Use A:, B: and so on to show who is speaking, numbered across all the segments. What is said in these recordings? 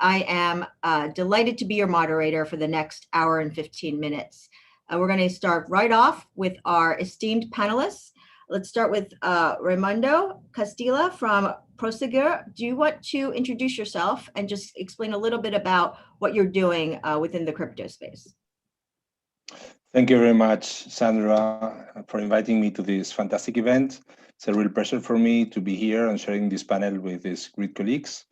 A: I am delighted to be your moderator for the next hour and 15 minutes. We're going to start right off with our esteemed panelists. Let's start with Raimundo Castilla from Prosegur. Do you want to introduce yourself and just explain a little bit about what you're doing within the crypto space?
B: Thank you very much, Sandra, for inviting me to this fantastic event. It's a real pleasure for me to be here and sharing this panel with these great colleagues.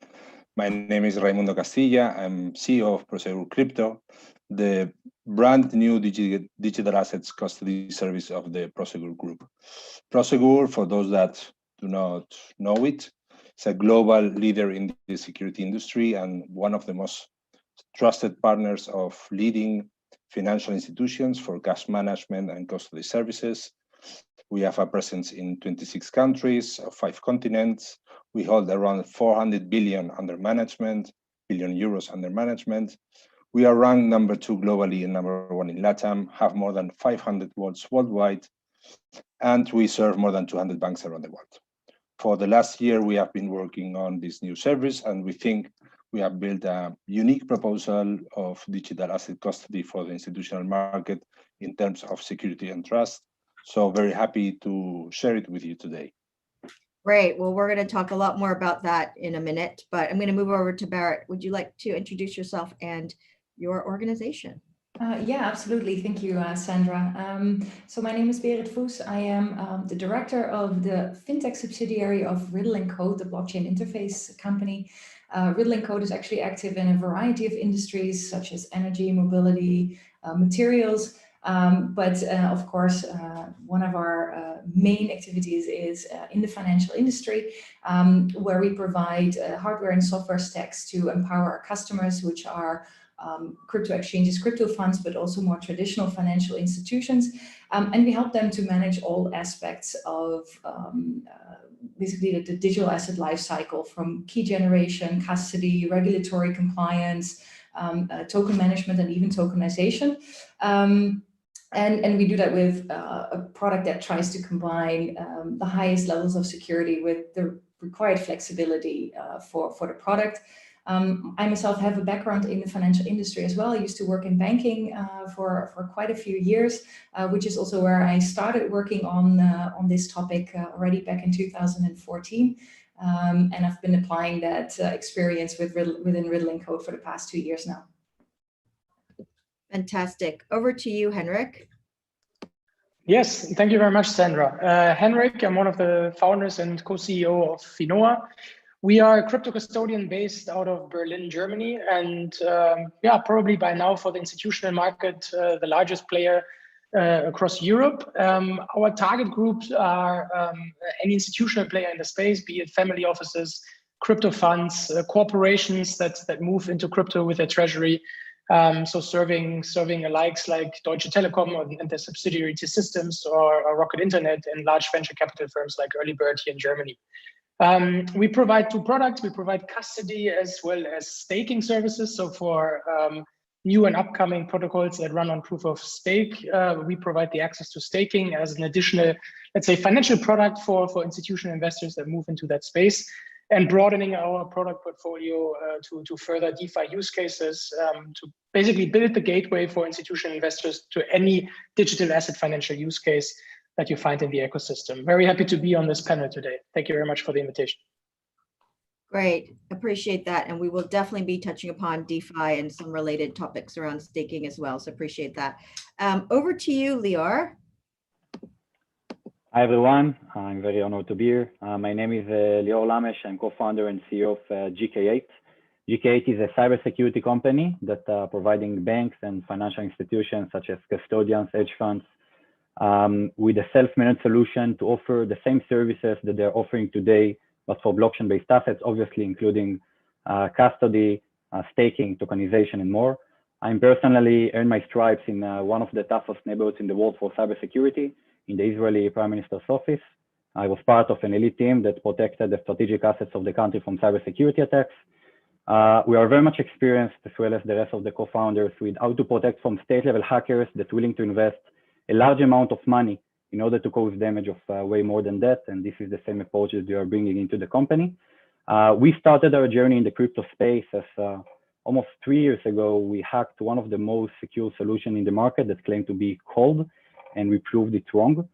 B: My name is Raimundo Castilla. I'm CEO of Prosegur Crypto, the brand new digital assets custody service of the Prosegur Group. Prosegur, for those that do not know it, is a global leader in the security industry and one of the most trusted partners of leading financial institutions for cash management and custody services. We have a presence in 26 countries, 5 continents. We hold around 400 billion under management, billion euros under management. We are ranked number 2 globally and number 1 in LATAM, have more than 500 vaults worldwide, and we serve more than 200 banks around the world. For the last year, we have been working on this new service, and we think we have built a unique proposal of digital asset custody for the institutional market in terms of security and trust. So very happy to share it with you today.
A: Great. Well, we're going to talk a lot more about that in a minute, but I'm going to move over to Barrett. Would you like to introduce yourself and your organization?
C: Yeah, absolutely. Thank you, Sandra. So my name is Berit Voes. I am the director of the fintech subsidiary of Riddle & Code, the blockchain interface company. Riddle & Code is actually active in a variety of industries such as energy, mobility, materials. But of course, one of our main activities is in the financial industry, where we provide hardware and software stacks to empower our customers, which are crypto exchanges, crypto funds, but also more traditional financial institutions. And we help them to manage all aspects of basically the digital asset lifecycle, from key generation, custody, regulatory compliance, token management, and even tokenization. And we do that with a product that tries to combine the highest levels of security with the required flexibility for the product. I myself have a background in the financial industry as well. I used to work in banking for quite a few years, which is also where I started working on this topic already back in 2014. And I've been applying that experience within Riddle & Code for the past 2 years now.
A: Fantastic. Over to you, Henrik.
D: Yes, thank you very much, Sandra. Henrik, I'm one of the founders and co-CEO of Finoa. We are a crypto custodian based out of Berlin, Germany, and yeah, probably by now for the institutional market, the largest player across Europe. Our target groups are any institutional player in the space, be it family offices, crypto funds, corporations that move into crypto with their treasury. So serving likes like Deutsche Telekom and their subsidiary T-Systems or Rocket Internet, and large venture capital firms like Earlybird here in Germany. We provide 2 products. We provide custody as well as staking services. So for new and upcoming protocols that run on proof of stake, we provide the access to staking as an additional, let's say, financial product for institutional investors that move into that space, and broadening our product portfolio to further DeFi use cases, to basically build the gateway for institutional investors to any digital asset financial use case that you find in the ecosystem. Very happy to be on this panel today. Thank you very much for the invitation.
A: Great, appreciate that. And we will definitely be touching upon DeFi and some related topics around staking as well. So appreciate that. Over to you, Lior.
E: Hi, everyone. I'm very honored to be here. My name is Lior Lamesh. I'm co-founder and CEO of GK8. GK8 is a cybersecurity company that providing banks and financial institutions such as custodians, hedge funds, with a self-managed solution to offer the same services that they're offering today, but for blockchain-based assets, obviously including custody, staking, tokenization, and more. I'm personally earned my stripes in one of the toughest neighborhoods in the world for cybersecurity, in the Israeli Prime Minister's office. I was part of an elite team that protected the strategic assets of the country from cybersecurity attacks. We are very much experienced, as well as the rest of the co-founders, with how to protect from state-level hackers that are willing to invest a large amount of money in order to cause damage of way more than that. And this is the same approach that we are bringing into the company. We started our journey in the crypto space as almost 3 years ago, we hacked one of the most secure solutions in the market that claimed to be cold, and we proved it wrong.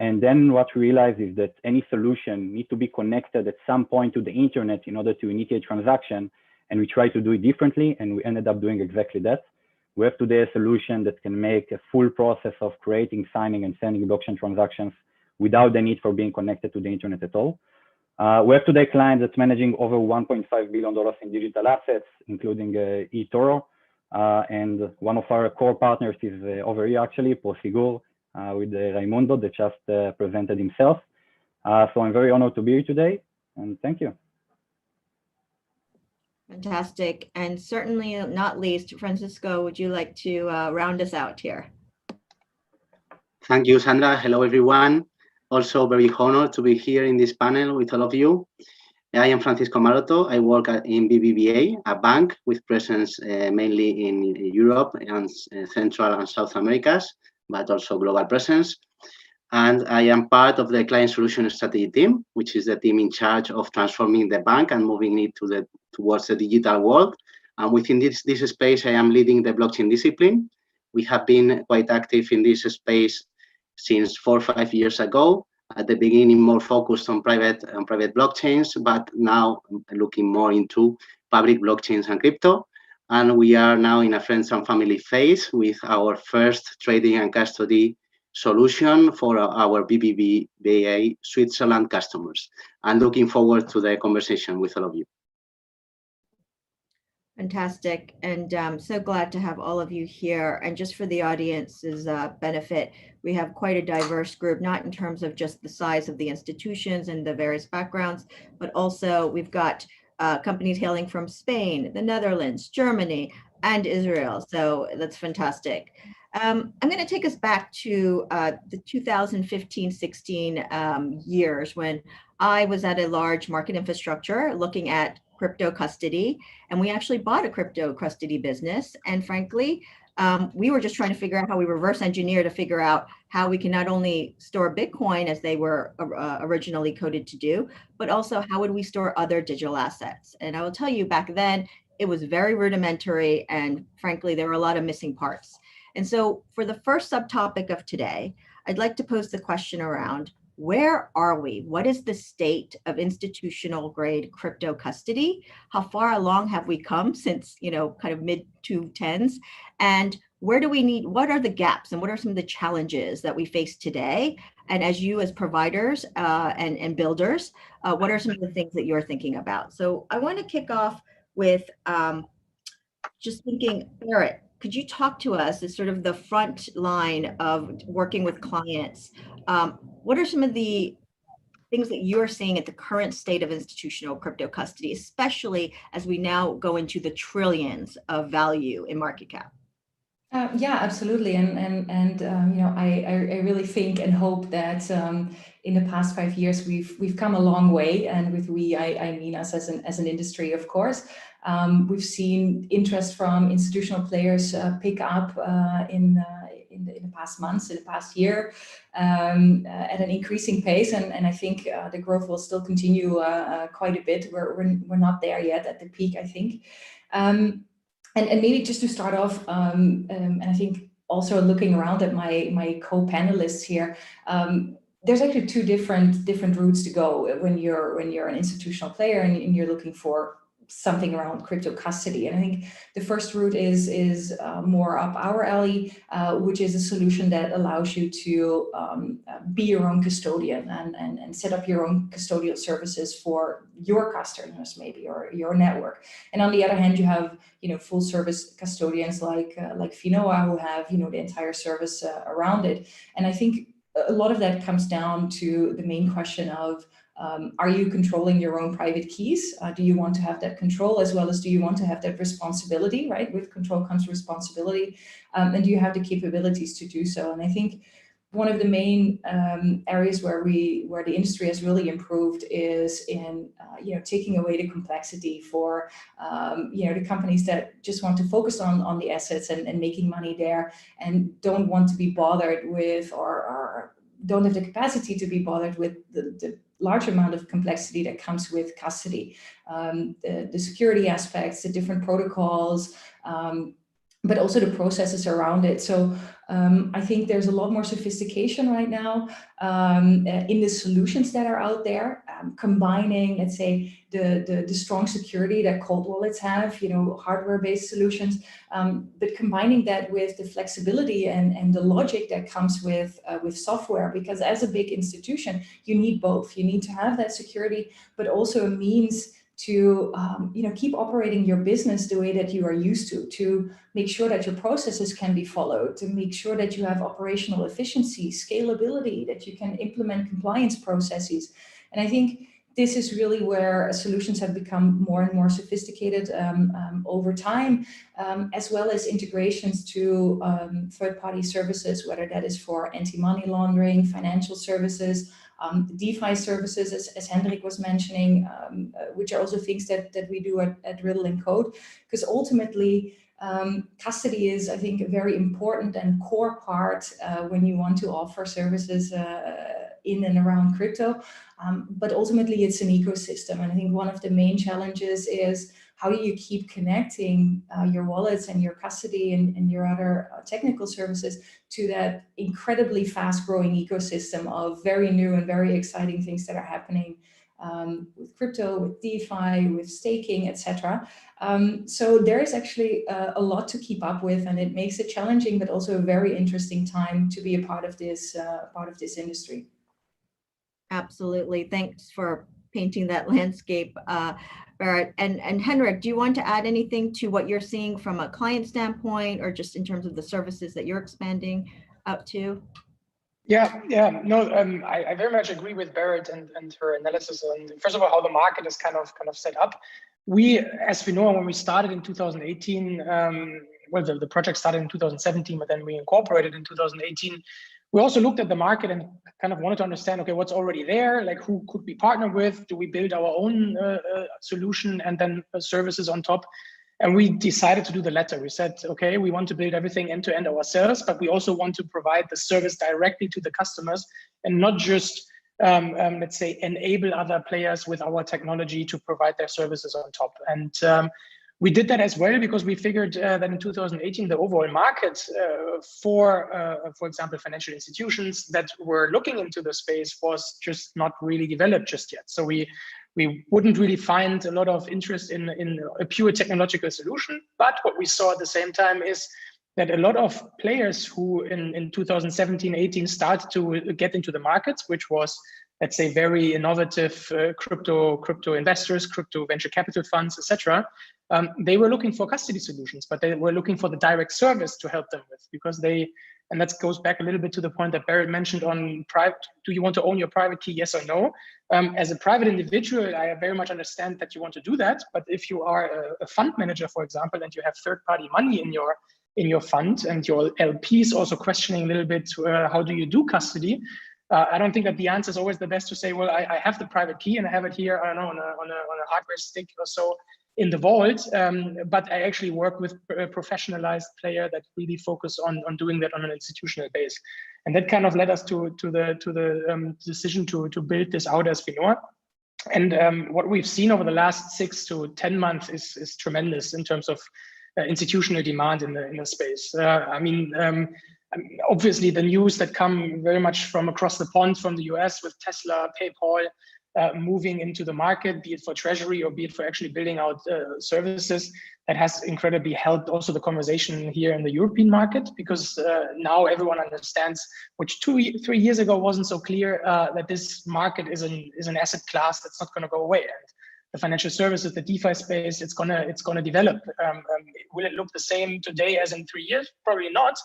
E: And then what we realized is that any solution needs to be connected at some point to the internet in order to initiate transaction. And we tried to do it differently, and we ended up doing exactly that. We have today a solution that can make a full process of creating, signing, and sending blockchain transactions without the need for being connected to the internet at all. We have today clients that's managing over $1.5 billion in digital assets, including eToro. And one of our core partners is over here, actually, Prosegur, with Raimundo that just presented himself. So I'm very honored to be here today, and thank you.
A: Fantastic. And certainly not least, Francisco, would you like to round us out here?
F: Thank you, Sandra. Hello, everyone. Also very honored to be here in this panel with all of you. I am Francisco Maroto. I work in BBVA, a bank with presence mainly in Europe and Central and South Americas, but also global presence. And I am part of the Client Solution Strategy team, which is the team in charge of transforming the bank and moving it towards the digital world. And within this space, I am leading the blockchain discipline. We have been quite active in this space since 4 or 5 years ago. At the beginning, more focused on private blockchains, but now looking more into public blockchains and crypto. And we are now in a friends and family phase with our first trading and custody solution for our BBVA Switzerland customers. I'm looking forward to the conversation with all of you.
A: Fantastic. And I'm so glad to have all of you here. And just for the audience's benefit, we have quite a diverse group, not in terms of just the size of the institutions and the various backgrounds, but also we've got companies hailing from Spain, the Netherlands, Germany, and Israel. So that's fantastic. I'm going to take us back to the 2015-16 years when I was at a large market infrastructure looking at crypto custody, and we actually bought a crypto custody business. And frankly, we were just trying to figure out how we reverse engineer to figure out how we can not only store Bitcoin as they were originally coded to do, but also how would we store other digital assets. And I will tell you, back then, it was very rudimentary, and frankly, there were a lot of missing parts. And so for the first subtopic of today, I'd like to pose the question around, where are we? What is the state of institutional grade crypto custody? How far along have we come since, kind of mid 2010s? And where do we need, what are the gaps and what are some of the challenges that we face today? And as you as providers and builders, what are some of the things that you're thinking about? So I want to kick off with just thinking, Barrett, could you talk to us as sort of the front line of working with clients? What are some of the things that you're seeing at the current state of institutional crypto custody, especially as we now go into the trillions of value in market cap?
C: Yeah, absolutely. And I really think and hope that in the past 5 years, we've come a long way. And with we, I mean us as an industry, of course. We've seen interest from institutional players pick up in the past months, in the past year, at an increasing pace. And I think the growth will still continue quite a bit. We're not there yet at the peak, I think. And maybe just to start off, and I think also looking around at my co-panelists here, there's actually two different routes to go when you're an institutional player and you're looking for something around crypto custody. And I think the first route is more up our alley, which is a solution that allows you to be your own custodian and set up your own custodial services for your customers, maybe, or your network. And on the other hand, you have full service custodians like Finoa, who have the entire service around it. And I think a lot of that comes down to the main question of, are you controlling your own private keys? Do you want to have that control, as well as do you want to have that responsibility, right? With control comes responsibility. And do you have the capabilities to do so? And I think one of the main areas where the industry has really improved is in taking away the complexity for the companies that just want to focus on the assets and making money there, and don't want to be bothered with or don't have the capacity to be bothered with the large amount of complexity that comes with custody, the security aspects, the different protocols, but also the processes around it. So I think there's a lot more sophistication right now in the solutions that are out there, combining, let's say, the strong security that cold wallets have, hardware-based solutions, but combining that with the flexibility and the logic that comes with software. Because as a big institution, you need both. You need to have that security, but also a means to keep operating your business the way that you are used to make sure that your processes can be followed, to make sure that you have operational efficiency, scalability, that you can implement compliance processes. And I think this is really where solutions have become more and more sophisticated over time, as well as integrations to third-party services, whether that is for anti-money laundering, financial services, DeFi services, as Hendrik was mentioning, which are also things that we do at Riddle & Code, because ultimately custody is, I think, a very important and core part when you want to offer services in and around crypto. But ultimately, it's an ecosystem. And I think one of the main challenges is how do you keep connecting your wallets and your custody and your other technical services to that incredibly fast-growing ecosystem of very new and very exciting things that are happening with crypto, with DeFi, with staking, etc. So there is actually a lot to keep up with, and it makes it challenging, but also a very interesting time to be a part of this industry.
A: Absolutely. Thanks for painting that landscape, Berit. And Henrik, do you want to add anything to what you're seeing from a client standpoint, or just in terms of the services that you're expanding out to?
D: Yeah, no, I very much agree with Berit and her analysis on, first of all, how the market is kind of set up. We, as we know, when we started in 2018, well, the project started in 2017, but then we incorporated in 2018. We also looked at the market and kind of wanted to understand, okay, what's already there? Like, who could we partner with? Do we build our own solution and then services on top? And we decided to do the latter. We said, okay, we want to build everything end to end ourselves, but we also want to provide the service directly to the customers and not just, let's say, enable other players with our technology to provide their services on top. And we did that as well because we figured that in 2018, the overall market for example, financial institutions that were looking into the space was just not really developed just yet. So we wouldn't really find a lot of interest in a pure technological solution. But what we saw at the same time is that a lot of players who in 2017, 18 started to get into the markets, which was, let's say, very innovative crypto investors, crypto venture capital funds, etc. They were looking for custody solutions, but they were looking for the direct service to help them with, because and that goes back a little bit to the point that Berit mentioned on private. Do you want to own your private key? Yes or no? As a private individual, I very much understand that you want to do that. But if you are a fund manager, for example, and you have third-party money in your fund, and your LPs also questioning a little bit how do you do custody? I don't think that the answer is always the best to say, well, I have the private key and I have it here, I don't know, on a hardware stick or so in the vault, but I actually work with a professionalized player that really focus on doing that on an institutional base. And that kind of led us to the decision to build this out as Finora. And what we've seen over the last 6 to 10 months is tremendous in terms of institutional demand in the space. Obviously, the news that come very much from across the pond from the US with Tesla, PayPal, moving into the market, be it for treasury or be it for actually building out services, that has incredibly helped also the conversation here in the European market, because now everyone understands, which 2-3 years ago wasn't so clear, that this market is an asset class that's not going to go away. And the financial services, the DeFi space, it's gonna develop. Will it look the same today as in 3 years? Probably not.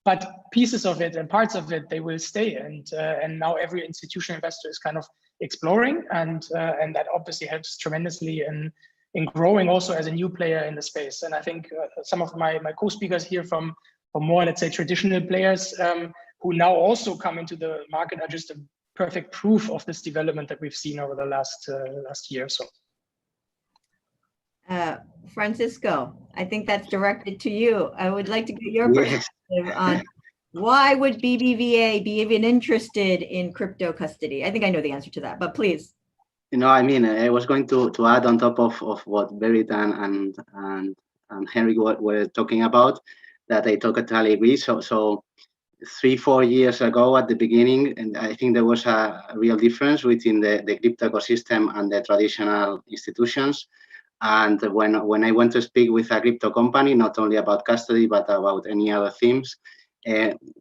D: But pieces of it and parts of it, they will stay. And now every institutional investor is kind of exploring, and that obviously helps tremendously in growing also as a new player in the space. And I think some of my co-speakers here from more, let's say, traditional players who now also come into the market are just a perfect proof of this development that we've seen over the last year or so.
A: Francisco, I think that's directed to you. I would like to get your perspective on Why would BBVA be even interested in crypto custody? I think I know the answer to that, but please.
F: I mean, I was going to add on top of what Berit and Henry were talking about, that I totally agree. So 3-4 years ago at the beginning, and I think there was a real difference between the crypto ecosystem and the traditional institutions. And when I went to speak with a crypto company, not only about custody, but about any other themes,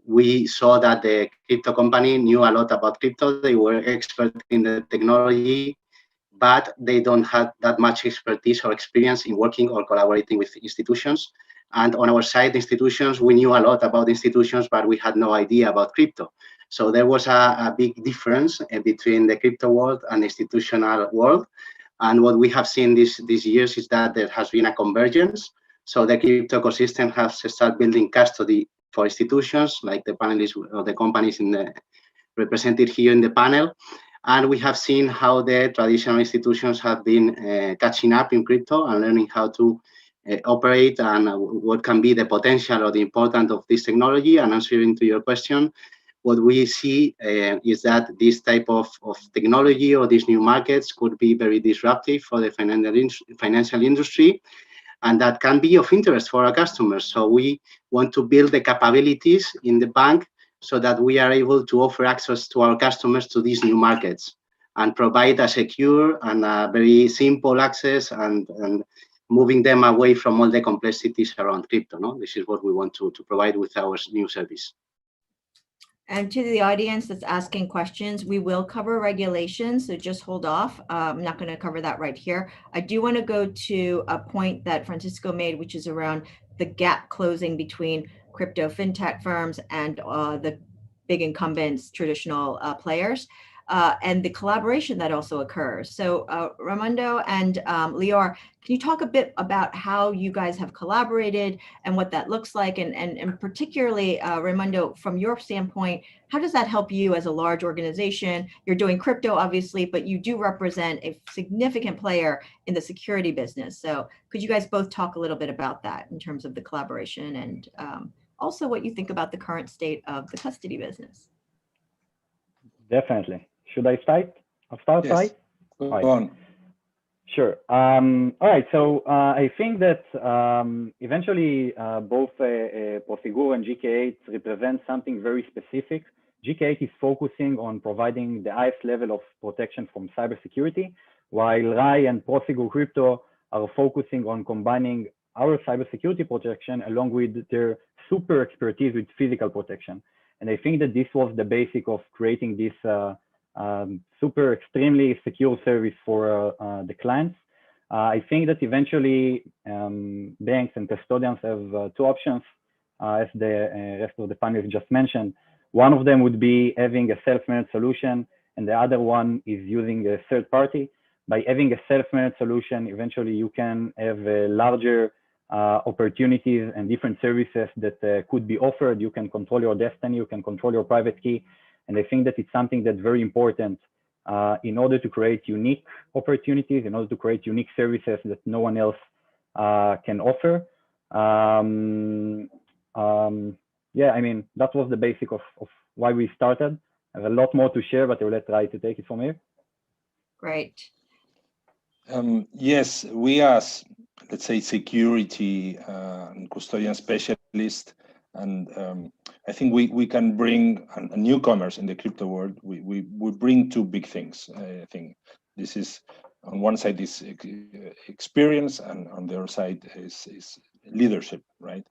F: we saw that the crypto company knew a lot about crypto. They were expert in the technology, but they don't have that much expertise or experience in working or collaborating with institutions. And on our side, institutions, we knew a lot about institutions, but we had no idea about crypto. So there was a big difference between the crypto world and the institutional world. And what we have seen these years is that there has been a convergence. So the crypto ecosystem has started building custody for institutions, like the panelists or the companies represented here in the panel. And we have seen how the traditional institutions have been catching up in crypto and learning how to operate and what can be the potential or the importance of this technology. And answering to your question, what we see is that this type of technology or these new markets could be very disruptive for the financial industry, and that can be of interest for our customers. So we want to build the capabilities in the bank so that we are able to offer access to our customers to these new markets and provide a secure and a very simple access and moving them away from all the complexities around crypto. No? This is what we want to provide with our new service.
A: And to the audience that's asking questions, we will cover regulations, so just hold off. I'm not going to cover that right here. I do want to go to a point that Francisco made, which is around the gap closing between crypto fintech firms and the big incumbents, traditional players, and the collaboration that also occurs. So Raimundo and Lior, can you talk a bit about how you guys have collaborated and what that looks like? And particularly, Raimundo, from your standpoint, how does that help you as a large organization? You're doing crypto, obviously, but you do represent a significant player in the security business. So could you guys both talk a little bit about that in terms of the collaboration and also what you think about the current state of the custody business?
E: Definitely. Should I start? I'll start,
B: Yes.
E: right?
B: Go
E: Right.
B: on.
E: Sure. All right. So I think that eventually both Prosegur and GK8 represent something very specific. GK8 is focusing on providing the highest level of protection from cybersecurity, while RAI and Prosegur Crypto are focusing on combining our cybersecurity protection along with their super expertise with physical protection. And I think that this was the basic of creating this super extremely secure service for the clients. I think that eventually banks and custodians have two options, as the rest of the panel just mentioned. One of them would be having a self-managed solution, and the other one is using a third party. By having a self-managed solution, eventually you can have larger opportunities and different services that could be offered. You can control your destiny, you can control your private key. And I think that it's something that's very important in order to create unique opportunities, in order to create unique services that no one else can offer. Yeah, I mean, that was the basic of why we started. I have a lot more to share, but I'll let Rai to take it from here.
A: Great.
B: Yes, we as, let's say, security and custodian specialist, and I think we can bring newcomers in the crypto world. We bring two big things. I think this is, on one side is experience, and on the other side is leadership, right?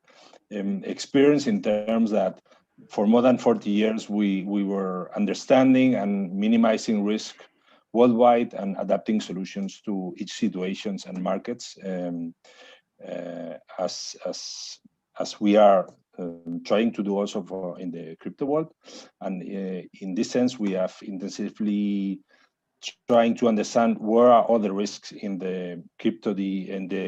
B: Experience in terms that for more than 40 years, we were understanding and minimizing risk worldwide and adapting solutions to each situations and markets, as we are trying to do also in the crypto world. And in this sense, we have intensively trying to understand where are all the risks in the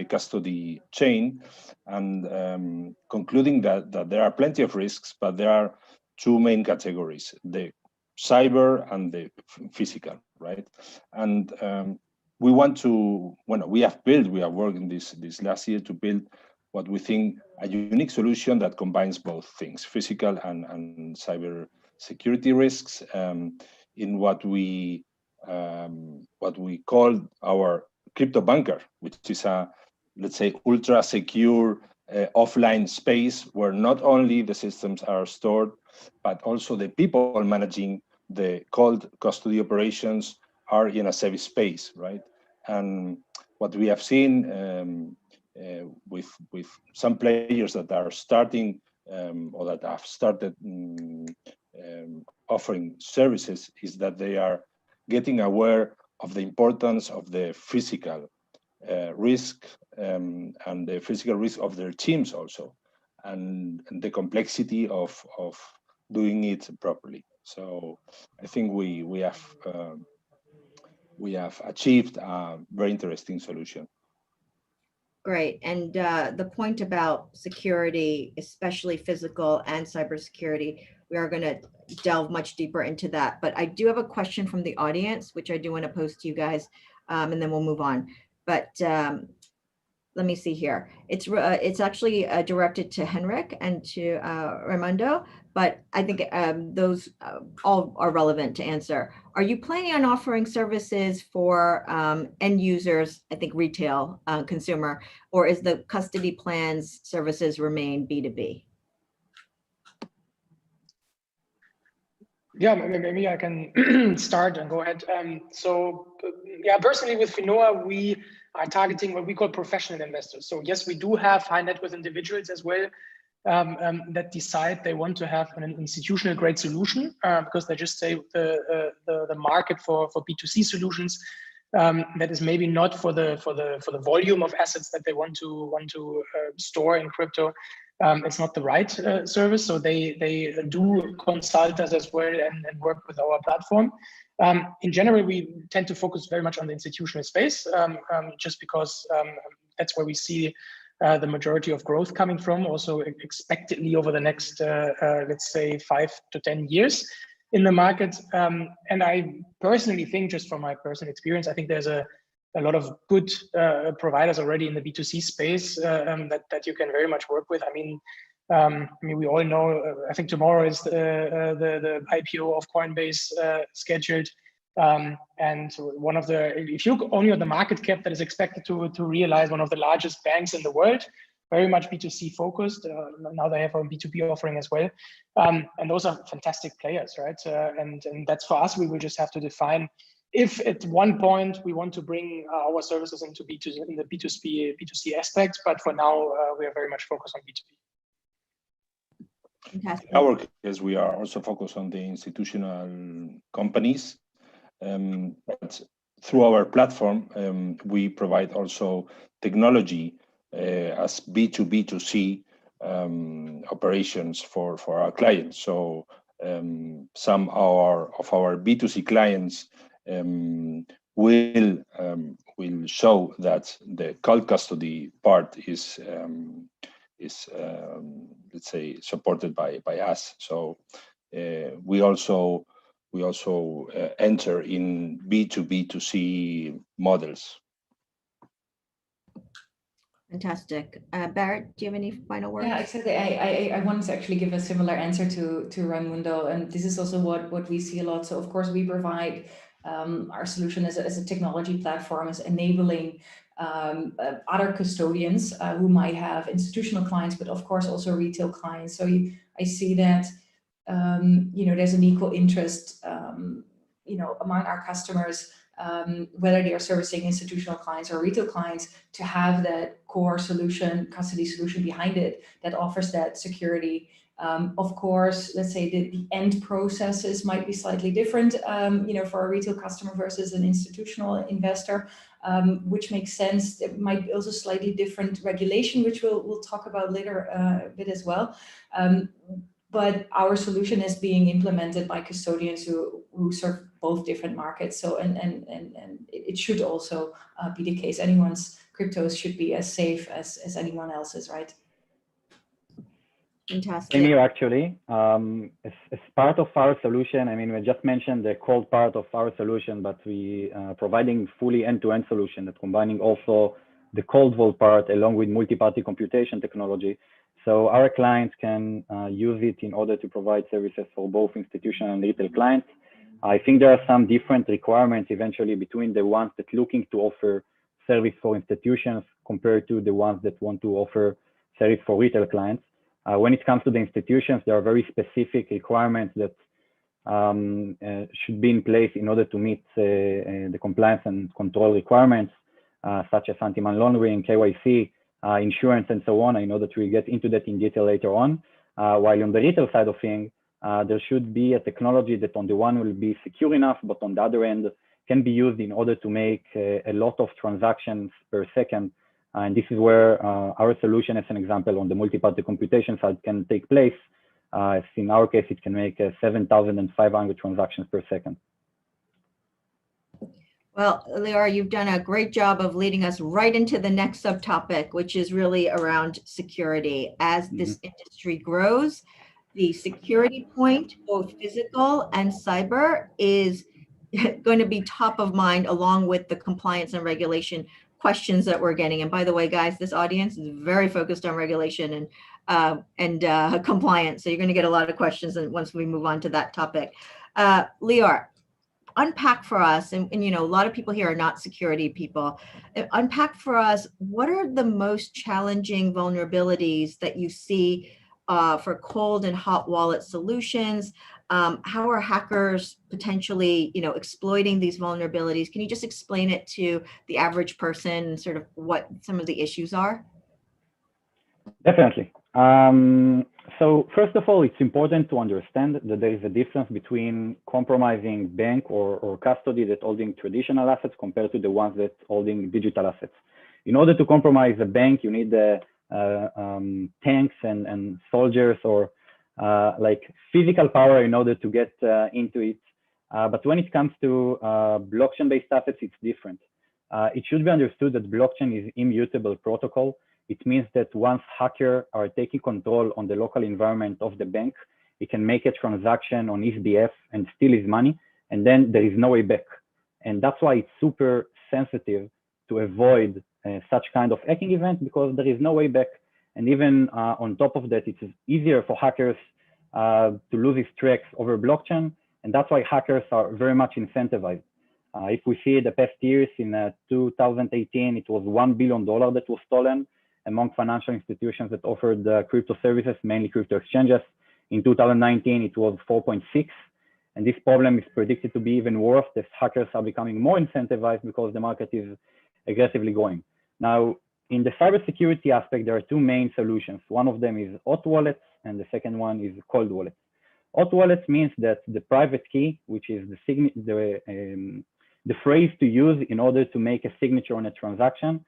B: custody chain, and concluding that there are plenty of risks, but there are two main categories: the cyber and the physical, right? And we want to, we are working this last year to build what we think a unique solution that combines both things, physical and cyber security risks, in what we call our crypto bunker, which is a, let's say, ultra secure offline space where not only the systems are stored, but also the people managing the cold custody operations are in a safe space, right? And what we have seen with some players that are starting or that have started offering services is that they are getting aware of the importance of the physical risk and the physical risk of their teams also, and the complexity of doing it properly. So I think we have achieved a very interesting solution.
A: Great. And the point about security, especially physical and cybersecurity, we are going to delve much deeper into that. But I do have a question from the audience, which I do want to pose to you guys, and then we'll move on. But let me see here. It's actually directed to Henrik and to Raimundo, but I think those all are relevant to answer. Are you planning on offering services for end users, I think retail consumer, or is the custody plans services remain B2B?
D: Yeah, maybe I can start and go ahead. So yeah, personally with Finoa, we are targeting what we call professional investors. So yes, we do have high net worth individuals as well that decide they want to have an institutional grade solution because they just say the market for B2C solutions that is maybe not for the volume of assets that they want to store in crypto. It's not the right service, so they do consult us as well and work with our platform. In general, we tend to focus very much on the institutional space, just because that's where we see the majority of growth coming from, also expectedly over the next, let's say, 5 to 10 years in the market. And I personally think, just from my personal experience, I think there's a lot of good providers already in the B2C space that you can very much work with. I mean, we all know, I think tomorrow is the IPO of Coinbase scheduled. And one of the, if you look only at the market cap that is expected to realize, one of the largest banks in the world, very much B2C focused. Now they have a B2B offering as well. And those are fantastic players, right? And that's for us, we will just have to define if at one point we want to bring our services into in the B2C aspect, but for now we are very much focused on B2B.
A: Fantastic.
B: In our case, we are also focused on the institutional companies, but through our platform, we provide also technology as B2B2C operations for our clients. So some of our B2C clients will show that the cold custody part is let's say supported by us. So we also enter in B2B2C models.
A: Fantastic. Barrett, do you have any final words?
C: Yeah, exactly. I wanted to actually give a similar answer to Raimundo, and this is also what we see a lot. So of course we provide our solution as a technology platform, is enabling other custodians who might have institutional clients, but of course also retail clients. So I see that there's an equal interest among our customers, whether they are servicing institutional clients or retail clients, to have that core solution, custody solution behind it that offers that security. Of course, let's say the end processes might be slightly different, for a retail customer versus an institutional investor, which makes sense. There might be also slightly different regulation, which we'll talk about later a bit as well. But our solution is being implemented by custodians who serve both different markets. So and it should also be the case. Anyone's cryptos should be as safe as anyone else's, right?
A: Fantastic.
E: Same here, actually. As part of our solution, I mean, we just mentioned the cold part of our solution, but we providing fully end-to-end solution that combining also the cold vault part along with multi-party computation technology. So our clients can use it in order to provide services for both institutional and retail clients. I think there are some different requirements eventually between the ones that looking to offer service for institutions compared to the ones that want to offer service for retail clients. When it comes to the institutions, there are very specific requirements that should be in place in order to meet the compliance and control requirements, such as anti-money laundering, KYC, insurance, and so on. I know that we get into that in detail later on. While on the retail side of things, there should be a technology that on the one will be secure enough, but on the other end can be used in order to make a lot of transactions per second. And this is where our solution, as an example, on the multi-party computation side can take place. In our case, it can make 7,500 transactions per second.
A: Well, Lior, you've done a great job of leading us right into the next subtopic, which is really around security. As this industry grows, the security point, both physical and cyber, is going to be top of mind along with the compliance and regulation questions that we're getting. And by the way, guys, this audience is very focused on regulation and compliance. So you're going to get a lot of questions once we move on to that topic. Lior, unpack for us, and you know, a lot of people here are not security people. Unpack for us, what are the most challenging vulnerabilities that you see for cold and hot wallet solutions? How are hackers potentially, you know, exploiting these vulnerabilities? Can you just explain it to the average person, sort of what some of the issues are?
E: Definitely. So first of all, it's important to understand that there is a difference between compromising bank or custody that holding traditional assets compared to the ones that holding digital assets. In order to compromise a bank, you need tanks and soldiers or like physical power in order to get into it. But when it comes to blockchain-based assets, it's different. It should be understood that blockchain is immutable protocol. It means that once hackers are taking control on the local environment of the bank, it can make a transaction on his behalf and steal his money, and then there is no way back. And that's why it's super sensitive to avoid such kind of hacking event, because there is no way back. And even on top of that, it's easier for hackers to lose his tracks over blockchain, and that's why hackers are very much incentivized. If we see the past years, in 2018, it was $1 billion that was stolen among financial institutions that offered crypto services, mainly crypto exchanges. In 2019, it was 4.6. And this problem is predicted to be even worse as hackers are becoming more incentivized because the market is aggressively going. Now, in the cybersecurity aspect, there are two main solutions. One of them is hot wallets, and the second one is cold wallets. Hot wallets means that the private key, which is the phrase to use in order to make a signature on a transaction,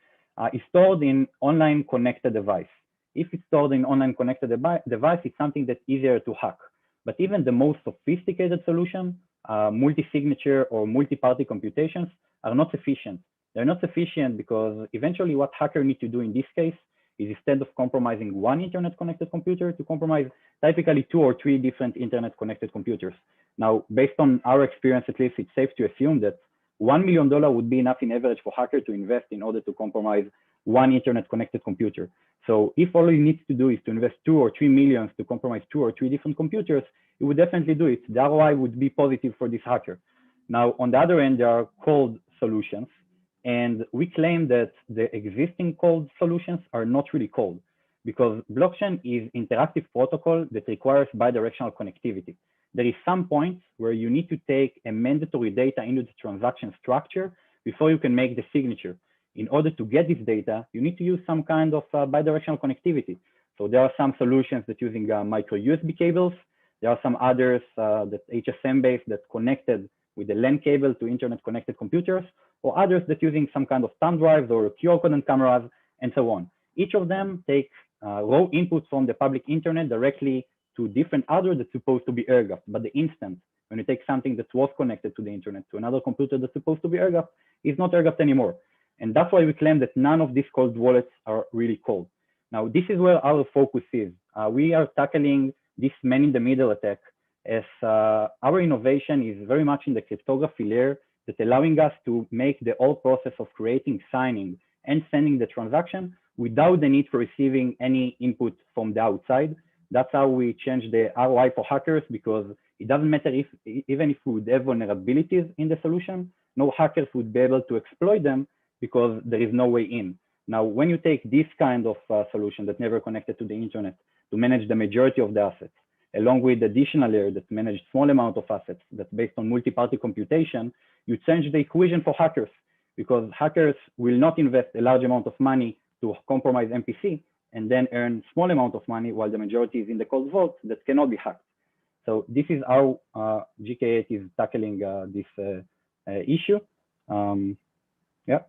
E: is stored in online connected device. If it's stored in online connected device, it's something that's easier to hack. But even the most sophisticated solution, multi-signature or multi-party computations, are not sufficient. They're not sufficient because eventually what hackers need to do in this case is, instead of compromising one internet connected computer, to compromise typically 2 or 3 different internet connected computers. Now, based on our experience, at least, it's safe to assume that $1 million would be enough in average for hackers to invest in order to compromise one internet connected computer. So if all he needs to do is to invest 2 or 3 millions to compromise 2 or 3 different computers, he would definitely do it. The ROI would be positive for this hacker. Now, on the other end, there are cold solutions, and we claim that the existing cold solutions are not really cold, because blockchain is interactive protocol that requires bidirectional connectivity. There is some point where you need to take a mandatory data into the transaction structure before you can make the signature. In order to get this data, you need to use some kind of bidirectional connectivity. So there are some solutions that using micro USB cables. There are some others that HSM based that connected with the LAN cable to internet connected computers, or others that using some kind of thumb drives or QR code and cameras and so on. Each of them take raw inputs from the public internet directly to different hardware that's supposed to be air-gapped. But the instant when you take something that was connected to the internet to another computer that's supposed to be air-gapped, is not air-gapped anymore. And that's why we claim that none of these cold wallets are really cold. Now, this is where our focus is. We are tackling this man-in-the-middle attack, as our innovation is very much in the cryptography layer, that allowing us to make the whole process of creating, signing, and sending the transaction without the need for receiving any input from the outside. That's how we change the ROI for hackers, because it doesn't matter if, even if we would have vulnerabilities in the solution, no hackers would be able to exploit them because there is no way in. Now, when you take this kind of solution that never connected to the internet to manage the majority of the assets, along with the additional layer that managed small amount of assets that's based on multi-party computation, you change the equation for hackers, because hackers will not invest a large amount of money to compromise MPC and then earn small amount of money while the majority is in the cold vault that cannot be hacked. So this is how GK8 is tackling this issue. Yeah.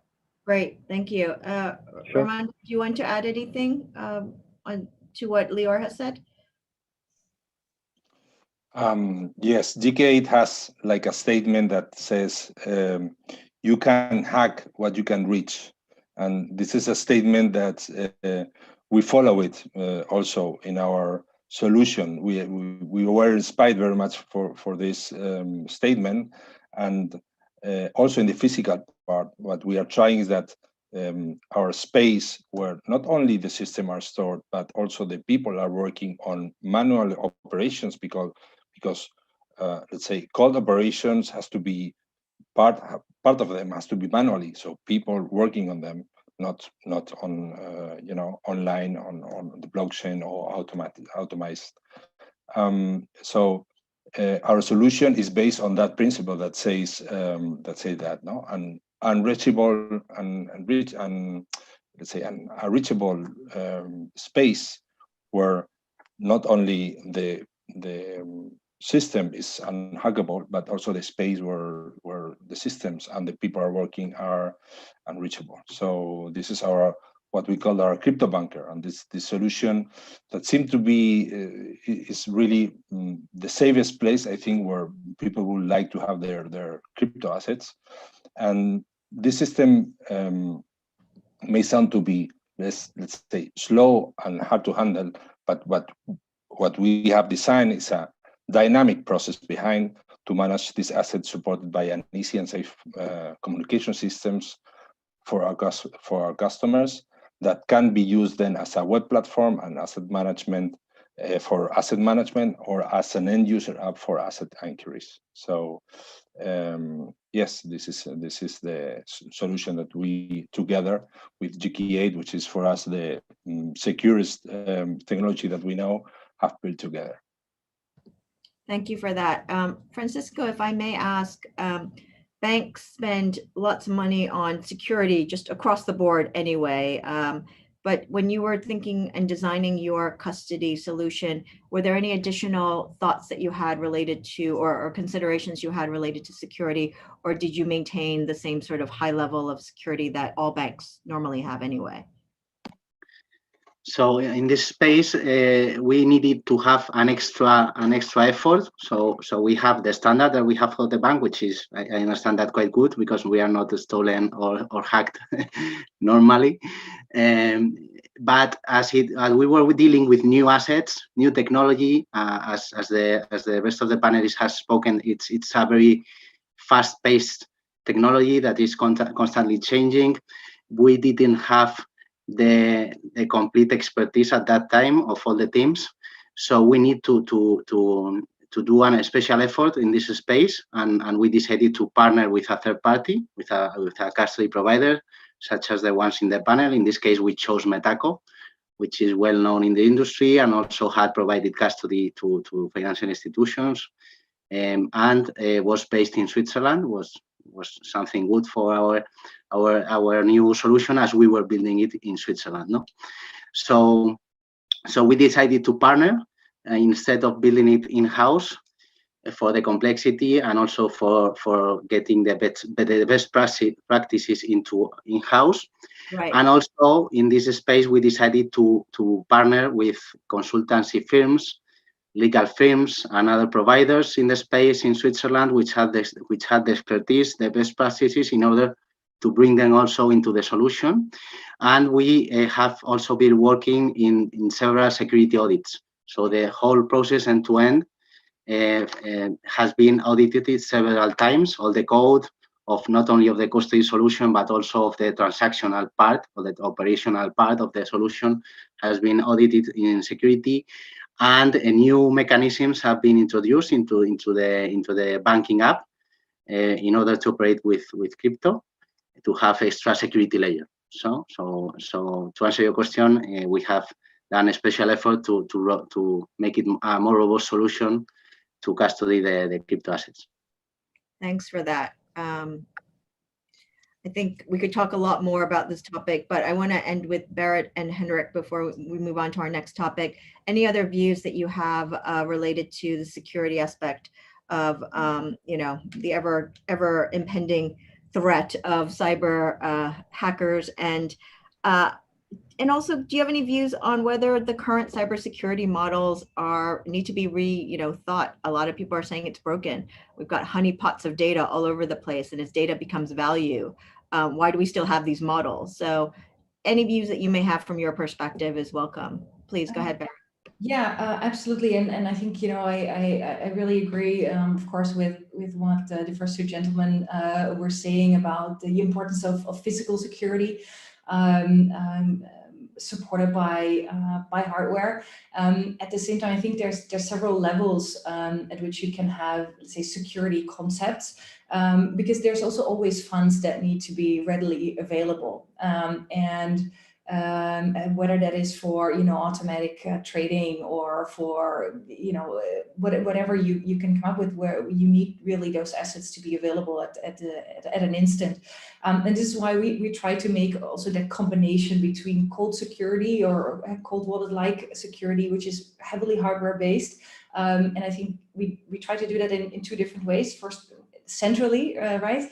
A: Great, thank you.
E: Sure.
A: Roman, do you want to add anything to what Lior has said?
B: Yes, GK8 has like a statement that says, you can hack what you can reach. And this is a statement that we follow it also in our solution. We were inspired very much for this statement. And also in the physical part, what we are trying is that our space where not only the system are stored, but also the people are working on manual operations, because let's say cold operations has to be part of them has to be manually. So people working on them, not on you know, online on the blockchain or automated. So our solution is based on that principle that says that no, and unreachable and let's say a reachable space where not only the system is unhackable, but also the space where the systems and the people are working are unreachable. So this is what we call our crypto bunker, and this solution that seems to be is really the safest place, I think, where people would like to have their crypto assets. And this system may sound to be let's say slow and hard to handle, but what we have designed is a dynamic process behind to manage these assets, supported by an easy and safe communication systems for our customers that can be used then as a web platform and asset management for asset management, or as an end user app for asset inquiries. So yes, this is the solution that we together with GK8, which is for us the securest technology that we know, have built together.
A: Thank you for that. Francisco, if I may ask, banks spend lots of money on security just across the board anyway. But when you were thinking and designing your custody solution, were there any additional thoughts that you had related to, or considerations you had related to security, or did you maintain the same sort of high level of security that all banks normally have anyway?
F: So in this space, we needed to have an extra effort. So we have the standard that we have for the bank, which is, I understand that quite good, because we are not stolen or hacked normally. But as we were dealing with new assets, new technology, as the rest of the panelists has spoken, it's a very fast-paced technology that is constantly changing. We didn't have the complete expertise at that time of all the teams, so we need to do a special effort in this space, and we decided to partner with a third party, with a custody provider, such as the ones in the panel. In this case, we chose Metaco, which is well known in the industry and also had provided custody to financial institutions, and was based in Switzerland. Was something good for our new solution, as we were building it in Switzerland. No, so we decided to partner instead of building it in-house for the complexity, and also for getting the best practices into in-house.
A: Right.
F: And also in this space, we decided to partner with consultancy firms, legal firms, and other providers in the space in Switzerland, which had the expertise, the best practices, in order to bring them also into the solution. And we have also been working in several security audits. So the whole process end to end has been audited several times, all the code, of not only of the custody solution, but also of the transactional part or the operational part of the solution has been audited in security. And new mechanisms have been introduced into the banking app in order to operate with crypto, to have extra security layer. So to answer your question, we have done a special effort to make it a more robust solution to custody the crypto assets.
A: Thanks for that. I think we could talk a lot more about this topic, but I want to end with Berit and Henrik before we move on to our next topic. Any other views that you have related to the security aspect of, the ever impending threat of cyber hackers, and also, do you have any views on whether the current cybersecurity models need to be thought? A lot of people are saying it's broken. We've got honeypots of data all over the place, and as data becomes value, why do we still have these models? So, any views that you may have from your perspective is welcome. Please go ahead, Barry.
C: Yeah, absolutely, and I think I really agree, of course, with what the first two gentlemen were saying about the importance of physical security, supported by hardware. At the same time, I think there's several levels at which you can have, let's say, security concepts, because there's also always funds that need to be readily available, and whether that is for automatic trading or for whatever you can come up with, where you need really those assets to be available at an instant, and this is why we try to make also that combination between cold security or cold wallet-like security, which is heavily hardware based, and I think we try to do that in two different ways. First, centrally, right,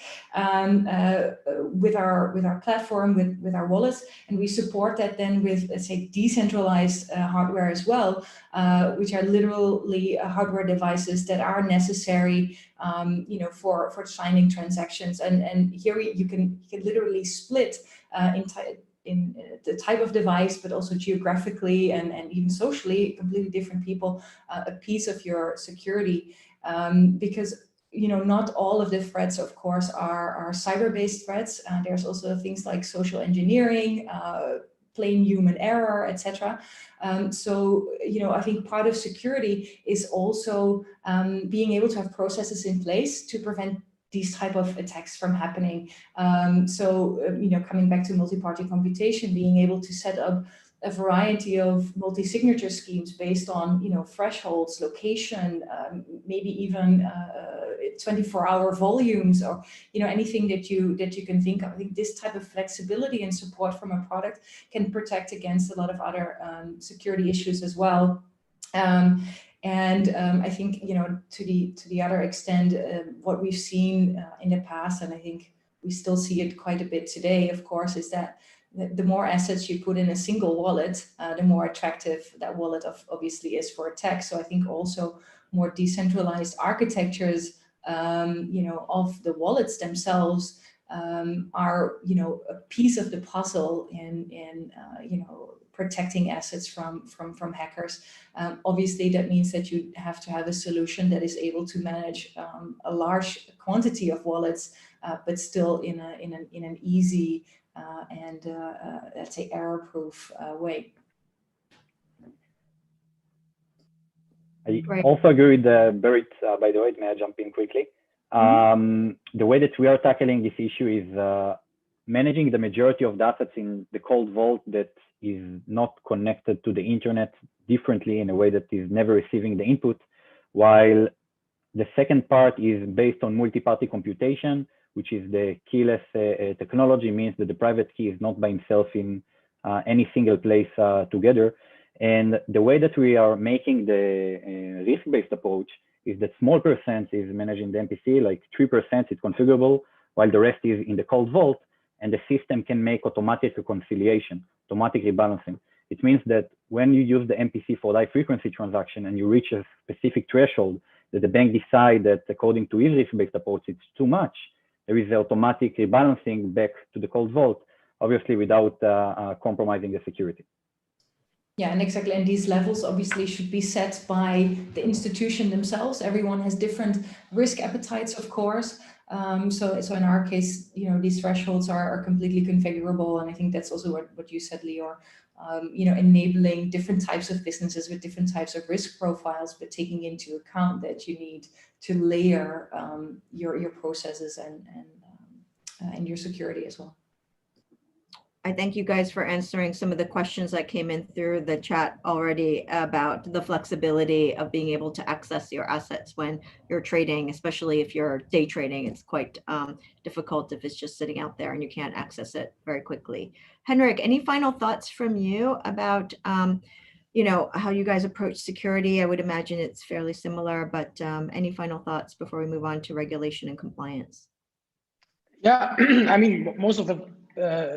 C: with our platform, with our wallets, and we support that then with, let's say, decentralized hardware as well, which are literally hardware devices that are necessary, for signing transactions. And here you can literally split in the type of device, but also geographically and even socially, completely different people, a piece of your security, because not all of the threats, of course, are cyber-based threats. There's also things like social engineering, plain human error, etc. So, I think part of security is also being able to have processes in place to prevent these type of attacks from happening. So, coming back to multi-party computation, being able to set up a variety of multi-signature schemes based on, thresholds, location, maybe even 24-hour volumes, or anything that you can think of. I think this type of flexibility and support from a product can protect against a lot of other security issues as well. And I think to the other extent, what we've seen in the past, and I think we still see it quite a bit today, of course, is that the more assets you put in a single wallet, the more attractive that wallet obviously is for attack. So I think also more decentralized architectures, of the wallets themselves, are a piece of the puzzle in protecting assets from hackers. Obviously, that means that you have to have a solution that is able to manage a large quantity of wallets, but still in an easy and let's say error-proof way.
E: I also agree with Berit, by the way. May I jump in quickly? The way that we are tackling this issue is managing the majority of the assets in the cold vault that is not connected to the internet differently, in a way that is never receiving the input, while the second part is based on multi-party computation, which is the keyless technology, means that the private key is not by himself in any single place together. And the way that we are making the risk-based approach is that small percent is managing the MPC, like 3% is configurable, while the rest is in the cold vault, and the system can make automatic reconciliation, automatic rebalancing. It means that when you use the MPC for high frequency transaction and you reach a specific threshold that the bank decide that according to his risk-based approach, it's too much, there is automatic rebalancing back to the cold vault, obviously without compromising the security.
C: Yeah, and exactly. And these levels obviously should be set by the institution themselves. Everyone has different risk appetites, of course. So in our case, these thresholds are completely configurable, and I think that's also what you said, Lior. Enabling different types of businesses with different types of risk profiles, but taking into account that you need to layer your processes and your security as well.
A: I thank you guys for answering some of the questions that came in through the chat already about the flexibility of being able to access your assets when you're trading, especially if you're day trading. It's quite difficult if it's just sitting out there and you can't access it very quickly. Henrik, any final thoughts from you about how you guys approach security? I would imagine it's fairly similar, but any final thoughts before we move on to regulation and compliance?
D: Yeah, I mean, most of the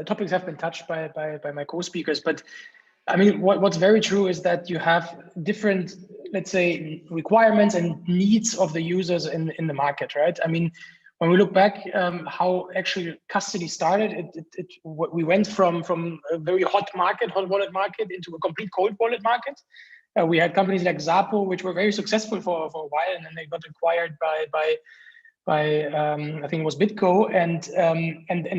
D: topics have been touched by my co-speakers, but I mean, what's very true is that you have different, let's say, requirements and needs of the users in the market, right? I mean, when we look back, how actually custody started, we went from a very hot wallet market, into a complete cold wallet market. We had companies like Xapo, which were very successful for a while, and then they got acquired by I think it was BitGo, and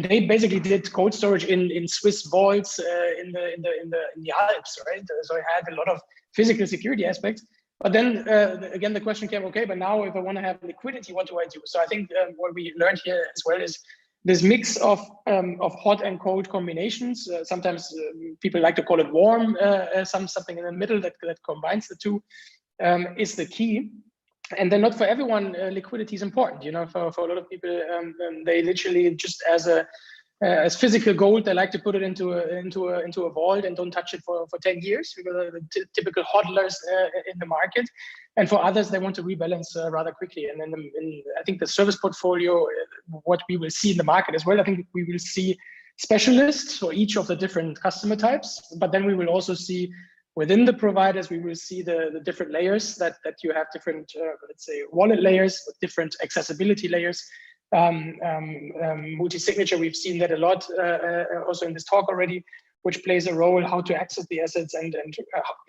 D: they basically did cold storage in Swiss vaults in the Alps, right? So it had a lot of physical security aspects. But then again, the question came, okay, but now if I want to have liquidity, what do I do? So I think what we learned here as well is this mix of hot and cold combinations. Sometimes people like to call it warm, something in the middle that combines the two is the key. And then not for everyone, liquidity is important. For a lot of people, they literally just as physical gold, they like to put it into a vault and don't touch it for 10 years, because the typical hodlers in the market. And for others, they want to rebalance rather quickly. And then I think the service portfolio, what we will see in the market as well, I think we will see specialists for each of the different customer types, but then we will also see within the providers, we will see the different layers that you have different, let's say, wallet layers, different accessibility layers. Multi-signature, we've seen that a lot also in this talk already, which plays a role how to access the assets, and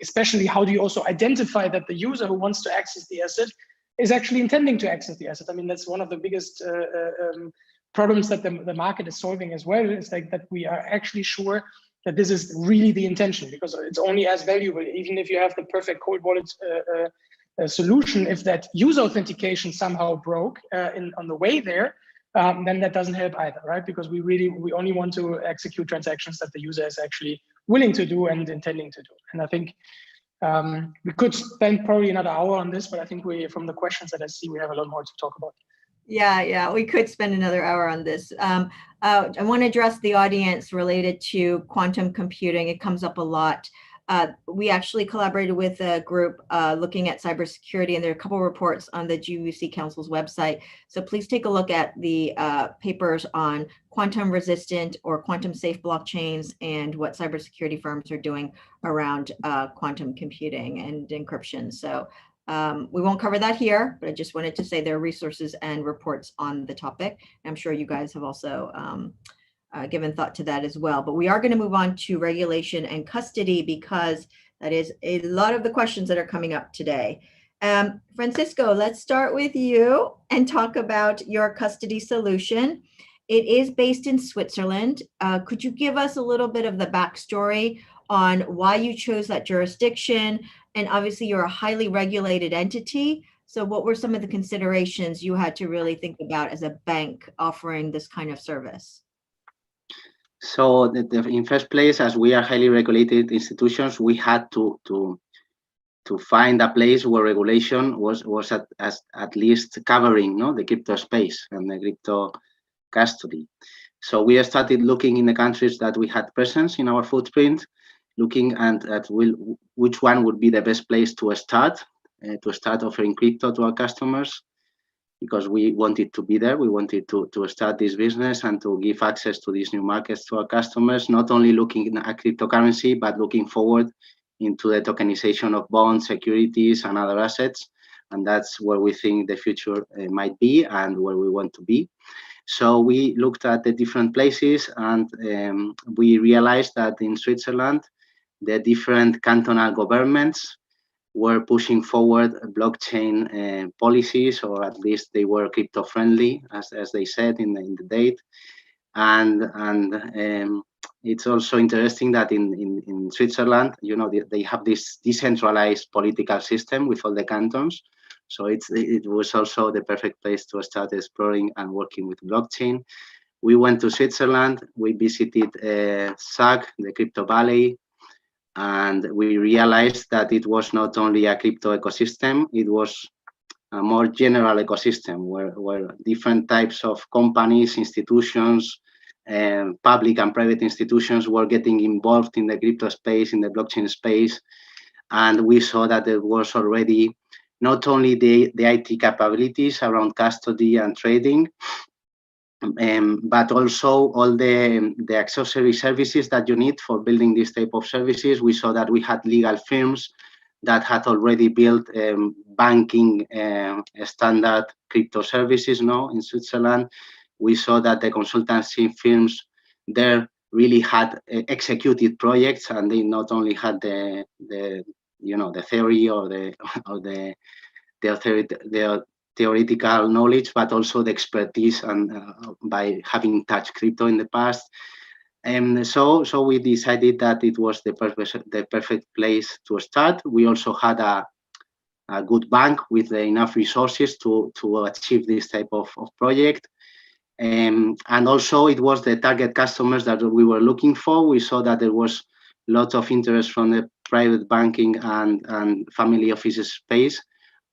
D: especially how do you also identify that the user who wants to access the asset is actually intending to access the asset. I mean, that's one of the biggest problems that the market is solving as well. It's like that we are actually sure that this is really the intention, because it's only as valuable, even if you have the perfect cold wallet solution, if that user authentication somehow broke on the way there, then that doesn't help either, right? Because we only want to execute transactions that the user is actually willing to do and intending to do. And I think we could spend probably another hour on this, but I think from the questions that I see, we have a lot more to talk about.
A: Yeah, we could spend another hour on this. I want to address the audience related to quantum computing. It comes up a lot. We actually collaborated with a group looking at cybersecurity, and there are a couple of reports on the GUC Council's website. So please take a look at the papers on quantum resistant or quantum safe blockchains and what cybersecurity firms are doing around quantum computing and encryption. So we won't cover that here, but I just wanted to say there are resources and reports on the topic. I'm sure you guys have also given thought to that as well. But we are going to move on to regulation and custody, because that is a lot of the questions that are coming up today. Francisco, let's start with you and talk about your custody solution. It is based in Switzerland. Could you give us a little bit of the backstory on why you chose that jurisdiction? And obviously you're a highly regulated entity. So what were some of the considerations you had to really think about as a bank offering this kind of service?
F: So in first place, as we are highly regulated institutions, we had to find a place where regulation was at least covering the crypto space and the crypto custody. So we started looking in the countries that we had presence in our footprint, looking at which one would be the best place to start offering crypto to our customers, because we wanted to be there. We wanted to start this business and to give access to these new markets to our customers, not only looking at cryptocurrency, but looking forward into the tokenization of bonds, securities, and other assets. And that's where we think the future might be and where we want to be. So we looked at the different places, and we realized that in Switzerland, the different cantonal governments were pushing forward blockchain policies, or at least they were crypto friendly, as they said in the date. And it's also interesting that in Switzerland, you know, they have this decentralized political system with all the cantons. So it was also the perfect place to start exploring and working with blockchain. We went to Switzerland, we visited SAG, the Crypto Valley, and we realized that it was not only a crypto ecosystem, it was a more general ecosystem where different types of companies, institutions, public and private institutions were getting involved in the crypto space, in the blockchain space. And we saw that there was already not only the IT capabilities around custody and trading, but also all the accessory services that you need for building this type of services. We saw that we had legal firms that had already built banking standard crypto services now in Switzerland. We saw that the consultancy firms there really had executed projects, and they not only had the theory or the theoretical knowledge, but also the expertise and by having touched crypto in the past. And so we decided that it was the perfect place to start. We also had a good bank with enough resources to achieve this type of project. And also it was the target customers that we were looking for. We saw that there was lots of interest from the private banking and family offices space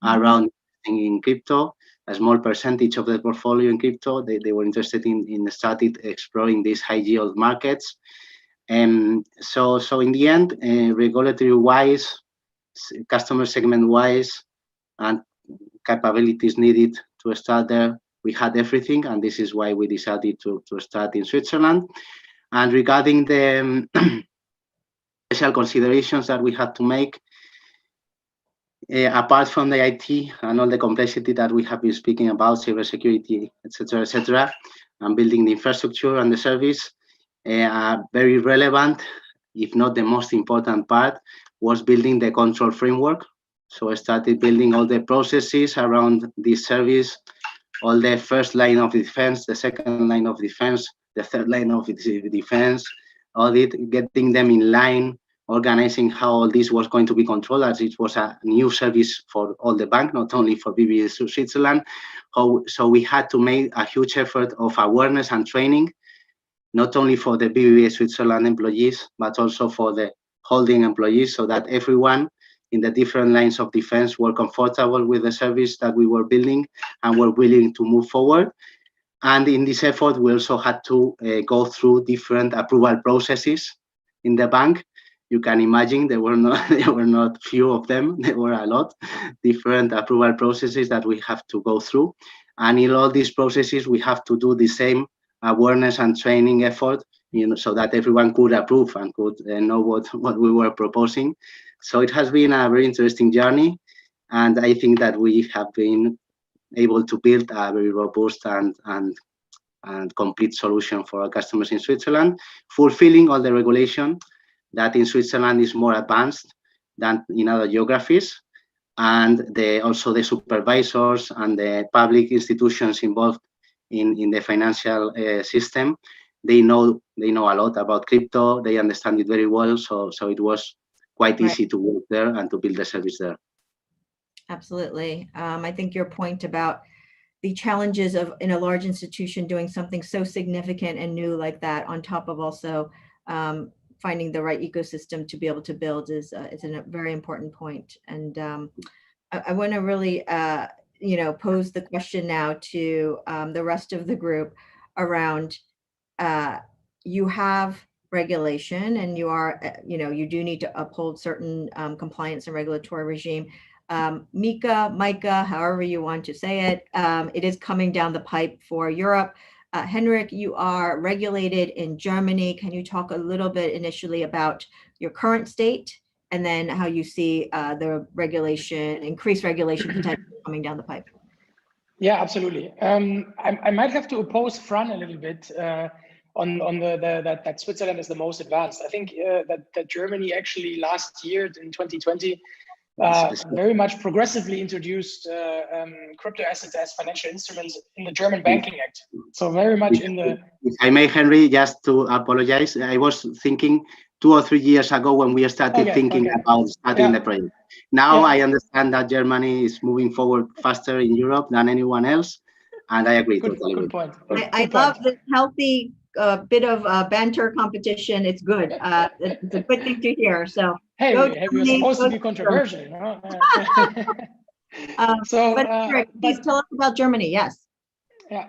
F: around in crypto. A small percentage of the portfolio in crypto, they were interested in started exploring these high yield markets. And so in the end, regulatory wise, customer segment wise, and capabilities needed to start there, we had everything, and this is why we decided to start in Switzerland. And regarding the special considerations that we had to make, apart from the IT and all the complexity that we have been speaking about, cybersecurity, etc., and building the infrastructure and the service, very relevant, if not the most important part, was building the control framework. So I started building all the processes around this service, all the first line of defense, the second line of defense, the third line of defense, audit, getting them in line, organizing how all this was going to be controlled, as it was a new service for all the bank, not only for BBVA Switzerland. So we had to make a huge effort of awareness and training, not only for the BBVA Switzerland employees, but also for the holding employees, so that everyone in the different lines of defense were comfortable with the service that we were building and were willing to move forward. And in this effort, we also had to go through different approval processes in the bank. You can imagine there were not few of them. There were a lot different approval processes that we have to go through. And in all these processes, we have to do the same awareness and training effort, so that everyone could approve and could know what we were proposing. So it has been a very interesting journey. And I think that we have been able to build a very robust and complete solution for our customers in Switzerland, fulfilling all the regulation that in Switzerland is more advanced than in other geographies. And also the supervisors and the public institutions involved in the financial system, they know a lot about crypto, they understand it very well. So it was quite easy to work there and to build the service there.
A: Absolutely. I think your point about the challenges of in a large institution doing something so significant and new like that, on top of also finding the right ecosystem to be able to build, is a very important point. And I want to really pose the question now to the rest of the group around you have regulation and you are you do need to uphold certain compliance and regulatory regime. Micah, however you want to say it, it is coming down the pipe for Europe. Henrik, you are regulated in Germany. Can you talk a little bit initially about your current state and then how you see the increased regulation potentially coming down the pipe?
D: Yeah, absolutely. I might have to oppose Fran a little bit on that Switzerland is the most advanced. I think that Germany actually last year in 2020 very much progressively introduced crypto assets as financial instruments in the German Banking Act. So very much in the...
F: If I may, Henry, just to apologize, I was thinking 2 or 3 years ago when we started thinking about starting the project. Now I understand that Germany is moving forward faster in Europe than anyone else, and I agree totally.
D: Good point.
A: I love this healthy bit of banter competition. It's good. It's a good thing to hear. So
D: hey, we're supposed to be controversial, you know?
A: Please tell us about Germany. Yes.
D: Yeah.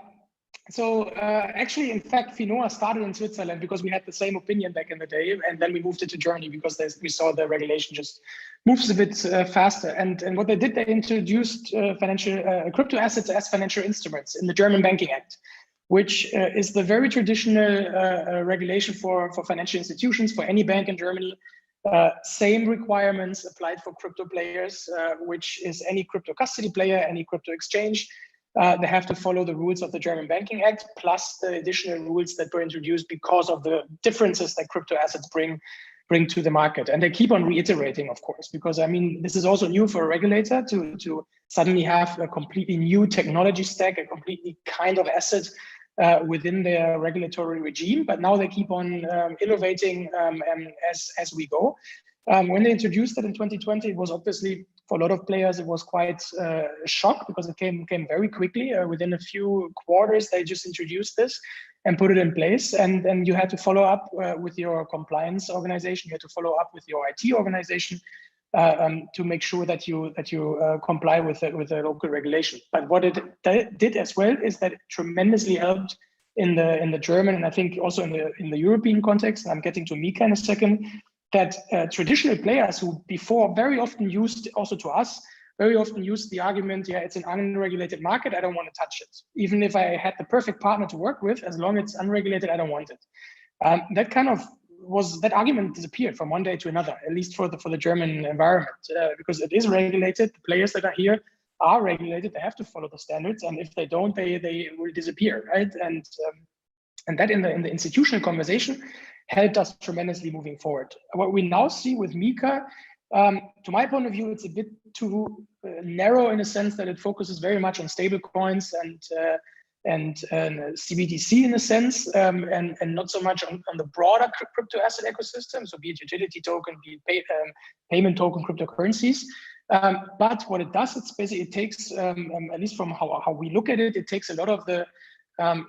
D: So actually, in fact, Finoa started in Switzerland because we had the same opinion back in the day, and then we moved it to Germany because we saw the regulation just moves a bit faster. And what they did, they introduced crypto assets as financial instruments in the German Banking Act, which is the very traditional regulation for financial institutions, for any bank in Germany. Same requirements applied for crypto players, which is any crypto custody player, any crypto exchange. They have to follow the rules of the German Banking Act, plus the additional rules that were introduced because of the differences that crypto assets bring to the market. And they keep on reiterating, of course, because I mean, this is also new for a regulator to suddenly have a completely new technology stack, a completely kind of asset within their regulatory regime. But now they keep on innovating as we go. When they introduced it in 2020, it was obviously, for a lot of players, it was quite a shock because it came very quickly. Within a few quarters, they just introduced this and put it in place. And then you had to follow up with your compliance organization. You had to follow up with your IT organization to make sure that you comply with the local regulation. But what it did as well is that it tremendously helped in the German, and I think also in the European context. And I'm getting to Mika in a second. That traditional players who before very often used the argument, yeah, it's an unregulated market, I don't want to touch it. Even if I had the perfect partner to work with, as long as it's unregulated, I don't want it. That argument disappeared from one day to another, at least for the German environment, because it is regulated. The players that are here are regulated, they have to follow the standards, and if they don't, they will disappear, right? And that in the institutional conversation helped us tremendously moving forward. What we now see with Mika, to my point of view, it's a bit too narrow in a sense that it focuses very much on stable coins and CBDC in a sense, and not so much on the broader crypto asset ecosystem, so be it utility token, be it payment token cryptocurrencies. But what it does, it takes, at least from how we look at it, it takes a lot of the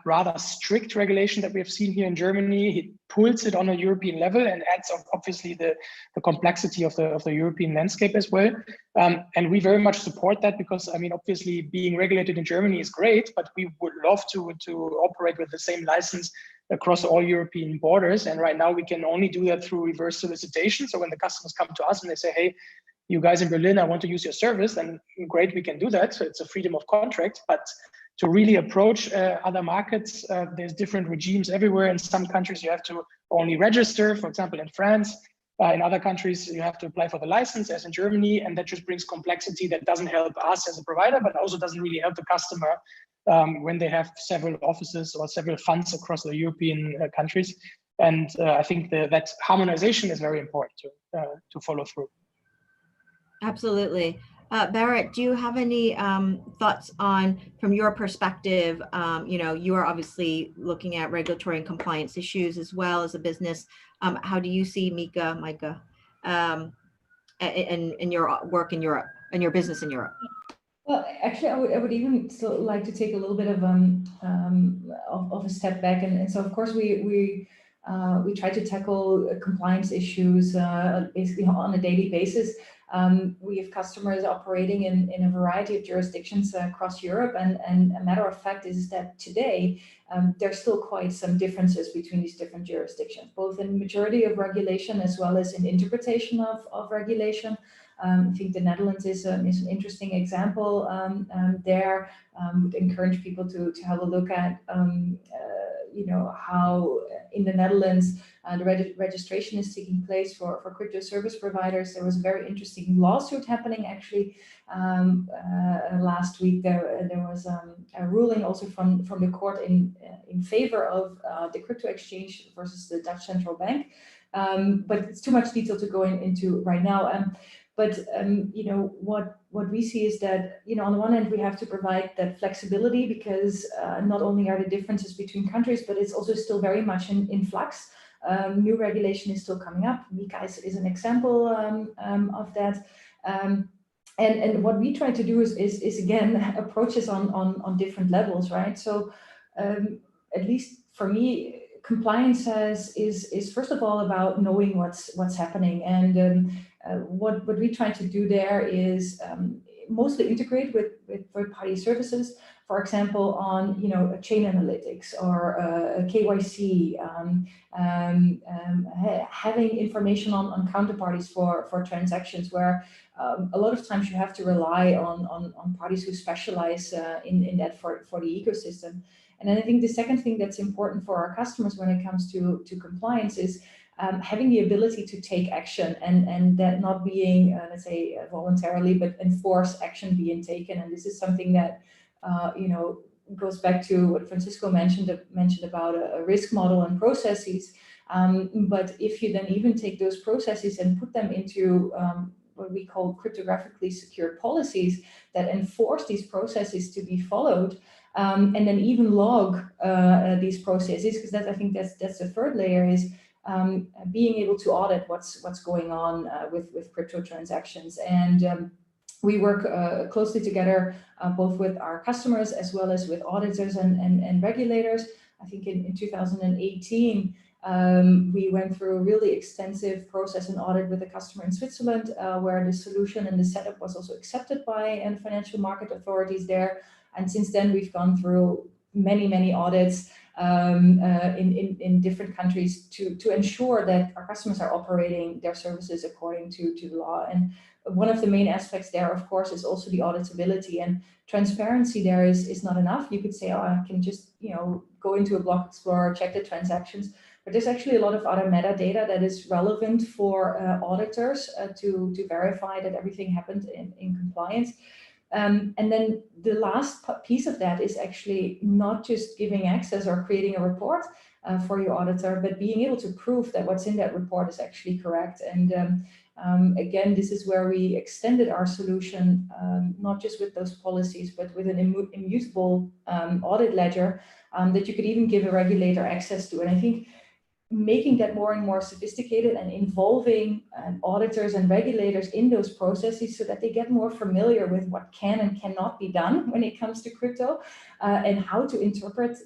D: rather strict regulation that we have seen here in Germany. It pulls it on a European level and adds obviously the complexity of the European landscape as well. And we very much support that because, I mean, obviously being regulated in Germany is great, but we would love to operate with the same license across all European borders. And right now we can only do that through reverse solicitation. So when the customers come to us and they say, hey, you guys in Berlin, I want to use your service, then great, we can do that. So it's a freedom of contract, but to really approach other markets, there's different regimes everywhere. In some countries, you have to only register, for example, in France. In other countries, you have to apply for the license, as in Germany, and that just brings complexity that doesn't help us as a provider, but also doesn't really help the customer when they have several offices or several funds across the European countries. And I think that harmonization is very important to follow through.
A: Absolutely. Barrett, do you have any thoughts on, from your perspective, you are obviously looking at regulatory and compliance issues as well as a business. How do you see Mika, in your work in Europe and your business in Europe?
C: Well, actually, I would even still like to take a little bit of a step back. And so, of course, we try to tackle compliance issues basically on a daily basis. We have customers operating in a variety of jurisdictions across Europe, and a matter of fact is that today there's still quite some differences between these different jurisdictions, both in maturity of regulation as well as in interpretation of regulation. I think the Netherlands is an interesting example there. Would encourage people to have a look at how in the Netherlands the registration is taking place for crypto service providers. There was a very interesting lawsuit happening actually last week. There was a ruling also from the court in favor of the crypto exchange versus the Dutch Central Bank. But it's too much detail to go into right now. But you know, what we see is that, you know, on the one hand we have to provide that flexibility because not only are the differences between countries, but it's also still very much in flux. New regulation is still coming up. MiCA is an example of that. And what we try to do is again approaches on different levels, right? So at least for me, compliance is first of all about knowing what's happening, and what we try to do there is mostly integrate with third-party services. For example, on, you know, chain analytics or KYC, having information on counterparties for transactions, where a lot of times you have to rely on parties who specialize in that for the ecosystem. And then I think the second thing that's important for our customers when it comes to compliance is having the ability to take action, and that not being, let's say, voluntarily, but enforce action being taken. And this is something that, you know, goes back to what Francisco mentioned about a risk model and processes. But if you then even take those processes and put them into what we call cryptographically secured policies that enforce these processes to be followed, and then even log these processes, because I think that's the third layer, is being able to audit what's going on with crypto transactions. And we work closely together both with our customers as well as with auditors and regulators. I think in 2018, we went through a really extensive process and audit with a customer in Switzerland, where the solution and the setup was also accepted by financial market authorities there. And since then, we've gone through many audits in different countries to ensure that our customers are operating their services according to the law. And one of the main aspects there, of course, is also the auditability, and transparency there is not enough. You could say, oh, I can just, you know, go into a block explorer, check the transactions, but there's actually a lot of other metadata that is relevant for auditors to verify that everything happened in compliance. And then the last piece of that is actually not just giving access or creating a report for your auditor, but being able to prove that what's in that report is actually correct. And again, this is where we extended our solution, not just with those policies, but with an immutable audit ledger that you could even give a regulator access to. And I think making that more and more sophisticated and involving auditors and regulators in those processes so that they get more familiar with what can and cannot be done when it comes to crypto and how to interpret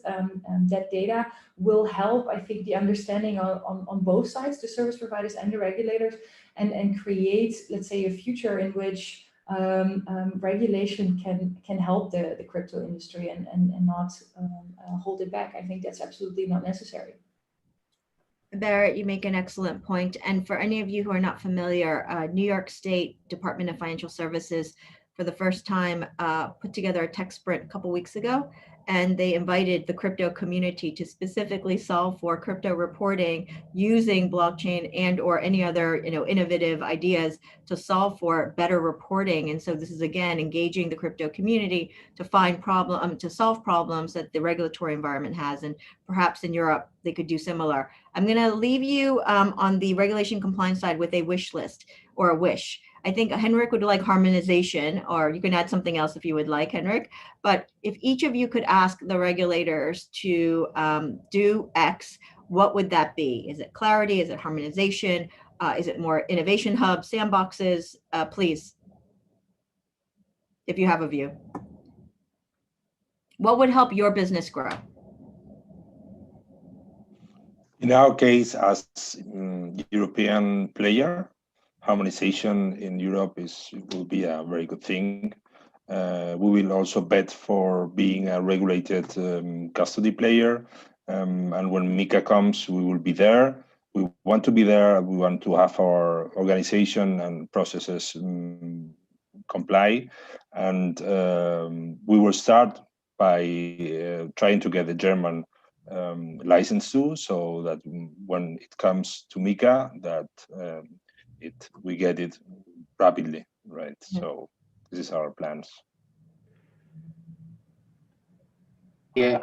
C: that data will help, I think, the understanding on both sides, the service providers and the regulators, and create, let's say, a future in which regulation can help the crypto industry and not hold it back. I think that's absolutely not necessary.
A: Barrett, you make an excellent point. And for any of you who are not familiar, New York State Department of Financial Services, for the first time, put together a tech sprint a couple weeks ago, and they invited the crypto community to specifically solve for crypto reporting using blockchain and or any other, you know, innovative ideas to solve for better reporting. And so this is, again, engaging the crypto community to to solve problems that the regulatory environment has. And perhaps in Europe, they could do similar. I'm going to leave you on the regulation compliance side with a wish list or a wish. I think Henrik would like harmonization, or you can add something else if you would like, Henrik. But if each of you could ask the regulators to do X, what would that be? Is it clarity? Is it harmonization? Is it more innovation hubs, sandboxes? Please, if you have a view. What would help your business grow?
B: In our case, as European player, harmonization in Europe will be a very good thing. We will also bet for being a regulated custody player. And when MiCA comes, we will be there. We want to be there. We want to have our organization and processes comply. And we will start by trying to get the German license too, so that when it comes to MiCA, that we get it rapidly, right? Yeah. So this is our plans.
F: Yeah,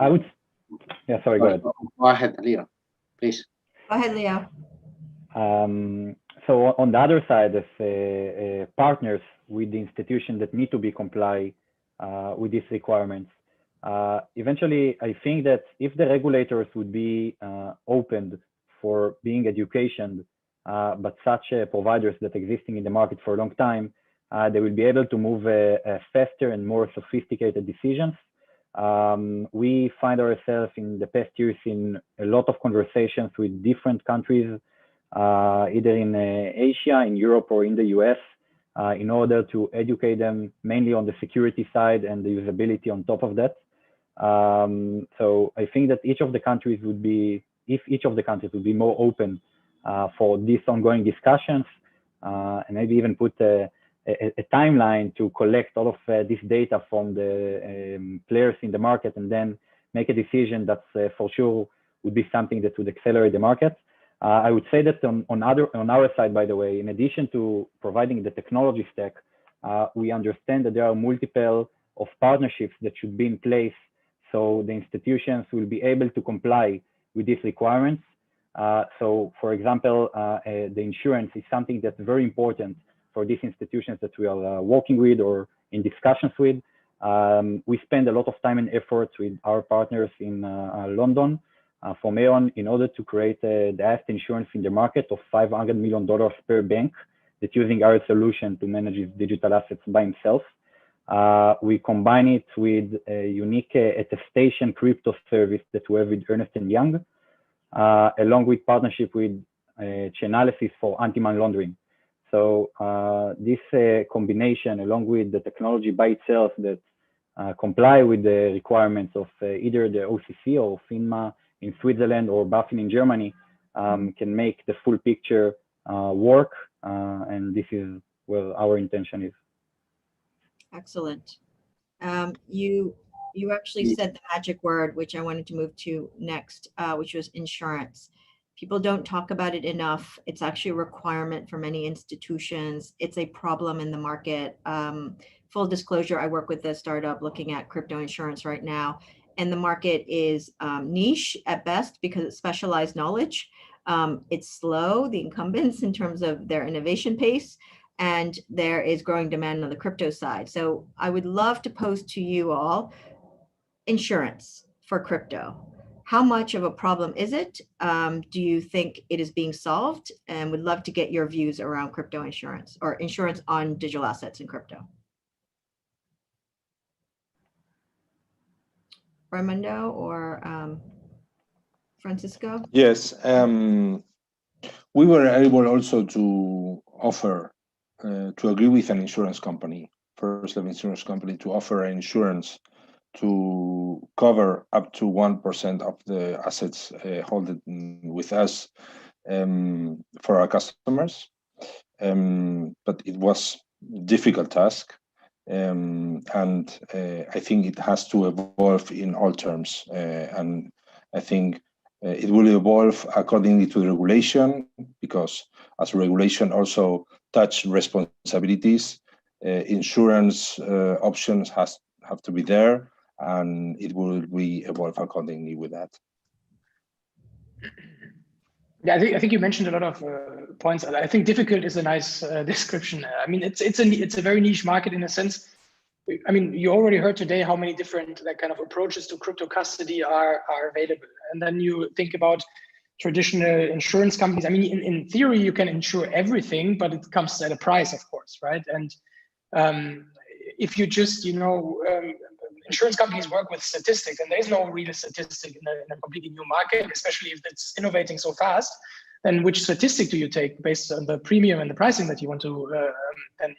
E: sorry, go ahead.
F: Go ahead, Leo, please.
A: Go ahead, Leo.
E: So on the other side, as partners with the institution that need to be comply with these requirements, eventually, I think that if the regulators would be opened for being educated, but such providers that existing in the market for a long time, they will be able to move faster and more sophisticated decisions. We find ourselves in the past years in a lot of conversations with different countries, either in Asia, in Europe, or in the US, in order to educate them mainly on the security side and the usability on top of that. So I think that each of the countries would be, if each of the countries would be more open for these ongoing discussions, and maybe even put a timeline to collect all of this data from the players in the market, and then make a decision that's for sure would be something that would accelerate the market. I would say that on our side, by the way, in addition to providing the technology stack, we understand that there are multiple of partnerships that should be in place, so the institutions will be able to comply with these requirements. So, for example, the insurance is something that's very important for these institutions that we are working with or in discussions with. We spend a lot of time and effort with our partners in London from Aon in order to create the highest insurance in the market of $500 million per bank that's using our solution to manage its digital assets by himself. We combine it with a unique attestation crypto service that we have with Ernst & Young, along with partnership with Chainalysis for anti-money laundering. So this combination, along with the technology by itself that comply with the requirements of either the OCC or FINMA in Switzerland or BaFin in Germany, can make the full picture work. And this is where our intention is.
A: Excellent. You actually said the magic word, which I wanted to move to next, which was insurance. People don't talk about it enough. It's actually a requirement for many institutions. It's a problem in the market. Full disclosure, I work with a startup looking at crypto insurance right now, and the market is niche at best because it's specialized knowledge. It's slow, the incumbents, in terms of their innovation pace, and there is growing demand on the crypto side. So I would love to pose to you all, insurance for crypto. How much of a problem is it? Do you think it is being solved? And would love to get your views around crypto insurance or insurance on digital assets in crypto. Raimundo or Francisco?
B: Yes, we were able also to offer, to agree with an insurance company, first level insurance company, to offer insurance to cover up to 1% of the assets held with us for our customers. But it was a difficult task. And I think it has to evolve in all terms. And I think it will evolve accordingly to the regulation, because as regulation also touch responsibilities, insurance options have to be there, and it will evolve accordingly with that.
D: Yeah, I think you mentioned a lot of points. I think difficult is a nice description. I mean, it's a very niche market in a sense. I mean, you already heard today how many different kind of approaches to crypto custody are available. And then you think about traditional insurance companies. I mean, in theory, you can insure everything, but it comes at a price, of course, right? And if you just, insurance companies work with statistics, and there's no real statistic in a completely new market, especially if it's innovating so fast. Then which statistic do you take based on the premium and the pricing that you want to then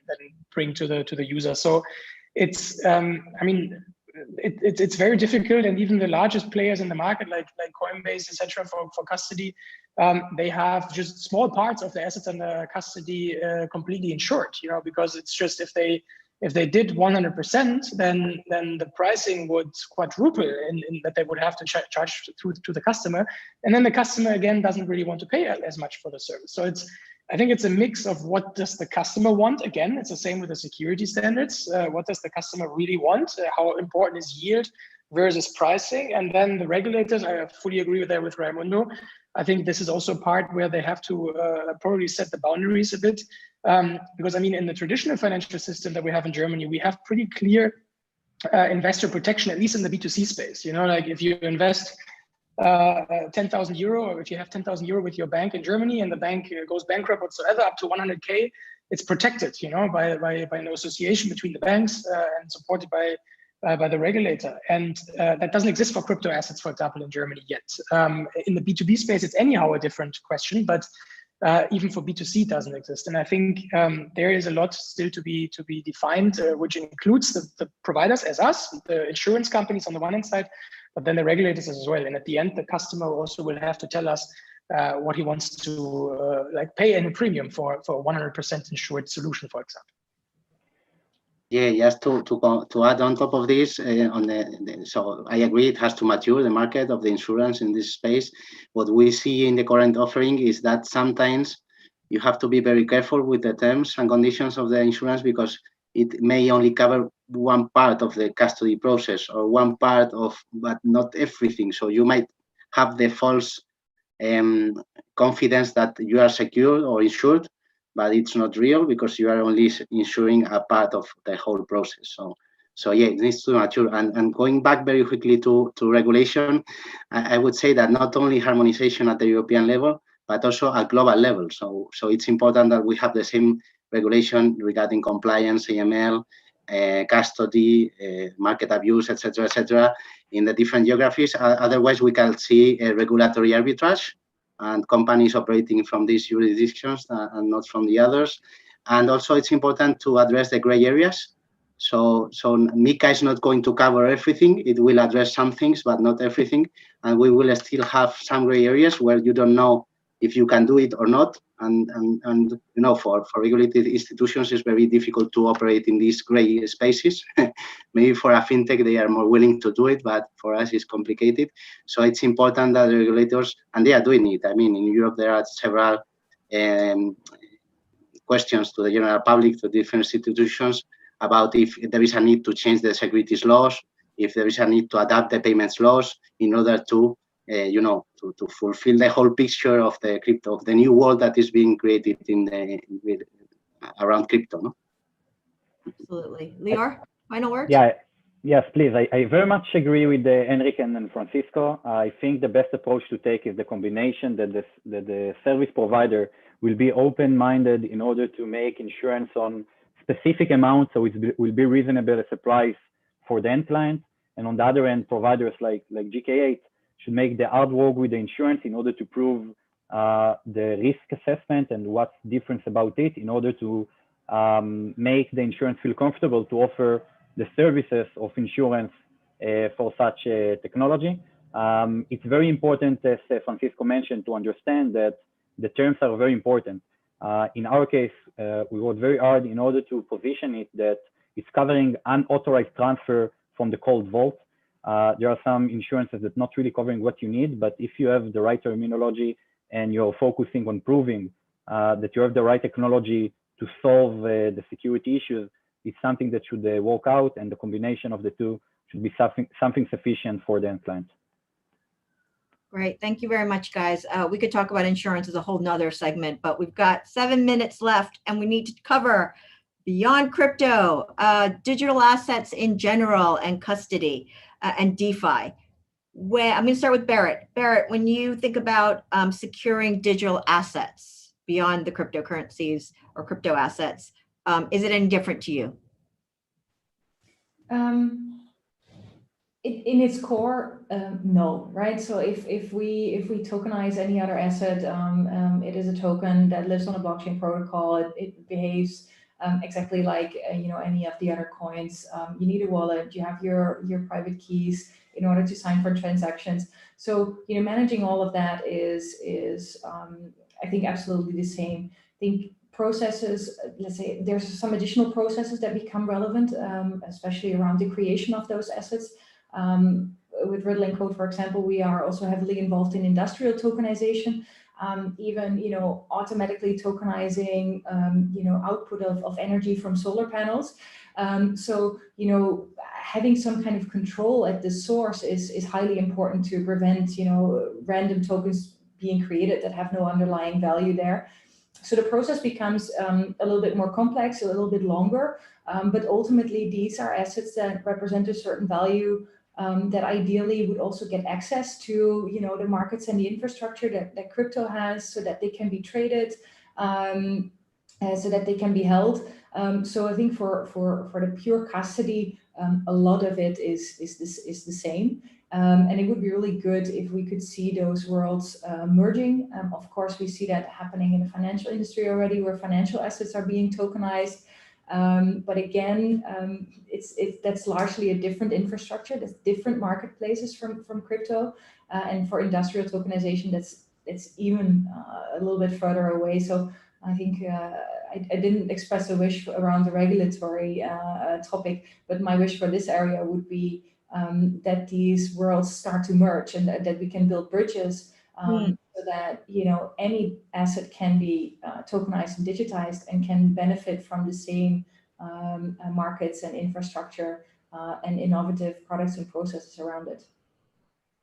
D: bring to the user? So it's, it's very difficult, and even the largest players in the market, like Coinbase, etc., for custody, they have just small parts of the assets under custody completely insured, because it's just if they did 100%, then the pricing would quadruple in that they would have to charge to the customer. And then the customer, again, doesn't really want to pay as much for the service. So I think it's a mix of what does the customer want. Again, it's the same with the security standards. What does the customer really want? How important is yield versus pricing? And then the regulators, I fully agree with that with Raimundo. I think this is also a part where they have to probably set the boundaries a bit. Because I mean, in the traditional financial system that we have in Germany, we have pretty clear investor protection, at least in the B2C space. You know, like if you invest 10,000 euro, or if you have 10,000 euro with your bank in Germany and the bank goes bankrupt whatsoever, up to 100K, it's protected, you know, by an association between the banks and supported by the regulator. And that doesn't exist for crypto assets, for example, in Germany yet. In the B2B space, it's anyhow a different question, but even for B2C, it doesn't exist. And I think there is a lot still to be defined, which includes the providers as us, the insurance companies on the one hand side, but then the regulators as well. And at the end, the customer also will have to tell us what he wants to like pay in a premium for a 100% insured solution, for example.
F: Yeah, just to add on top of this, so I agree it has to mature the market of the insurance in this space. What we see in the current offering is that sometimes you have to be very careful with the terms and conditions of the insurance, because it may only cover one part of the custody process or one part of, but not everything. So you might have the false confidence that you are secure or insured, but it's not real because you are only insuring a part of the whole process. So yeah, it needs to mature. And going back very quickly to regulation, I would say that not only harmonization at the European level, but also at global level. So it's important that we have the same regulation regarding compliance, AML, custody, market abuse, etc., in the different geographies. Otherwise, we can see a regulatory arbitrage and companies operating from these jurisdictions and not from the others. And also, it's important to address the gray areas. So MiCA is not going to cover everything. It will address some things, but not everything. And we will still have some gray areas where you don't know if you can do it or not. And you know, for regulated institutions, it's very difficult to operate in these gray spaces. Maybe for a fintech, they are more willing to do it, but for us, it's complicated. So it's important that the regulators, and they are doing it. I mean, in Europe, there are several questions to the general public, to different institutions, about if there is a need to change the securities laws, if there is a need to adapt the payments laws in order to you know, to fulfill the whole picture of the crypto, of the new world that is being created around crypto. No?
A: Absolutely. Lior, final words?
E: Yeah, yes, please. I very much agree with Enrique and Francisco. I think the best approach to take is the combination that the service provider will be open-minded in order to make insurance on specific amounts, so it will be reasonable as a price for the end client. And on the other end, providers like GK8 should make the hard work with the insurance in order to prove the risk assessment and what's different about it, in order to make the insurance feel comfortable to offer the services of insurance for such technology. It's very important, as Francisco mentioned, to understand that the terms are very important. In our case, we worked very hard in order to position it that it's covering unauthorized transfer from the cold vault. There are some insurances that not really covering what you need, but if you have the right terminology and you're focusing on proving that you have the right technology to solve the security issues, it's something that should work out, and the combination of the two should be something sufficient for the end client.
A: Great. Thank you very much, guys. We could talk about insurance as a whole nother segment, but we've got 7 minutes left and we need to cover beyond crypto, digital assets in general, and custody and DeFi. I'm going to start with Barrett. Barrett, when you think about securing digital assets beyond the cryptocurrencies or crypto assets, is it any different to you?
C: In its core, no, right? So if we tokenize any other asset, it is a token that lives on a blockchain protocol. It behaves exactly like you know, any of the other coins. You need a wallet. You have your private keys in order to sign for transactions. So you know, managing all of that is I think absolutely the same. I think processes, let's say there's some additional processes that become relevant, especially around the creation of those assets. With Riddle & Code, for example, we are also heavily involved in industrial tokenization, even, you know, automatically tokenizing, you know, output of energy from solar panels. So, you know, having some kind of control at the source is highly important to prevent, you know, random tokens being created that have no underlying value there. So the process becomes a little bit more complex, a little bit longer, but ultimately these are assets that represent a certain value that ideally would also get access to, you know, the markets and the infrastructure that crypto has, so that they can be traded, so that they can be held. So I think for the pure custody, a lot of it is the same. And it would be really good if we could see those worlds merging. Of course, we see that happening in the financial industry already, where financial assets are being tokenized. But again, that's largely a different infrastructure. That's different marketplaces from crypto, and for industrial tokenization, it's even a little bit further away. So I think I didn't express a wish around the regulatory topic, but my wish for this area would be that these worlds start to merge, and that we can build bridges so that, you know, any asset can be tokenized and digitized and can benefit from the same markets and infrastructure and innovative products and processes around it.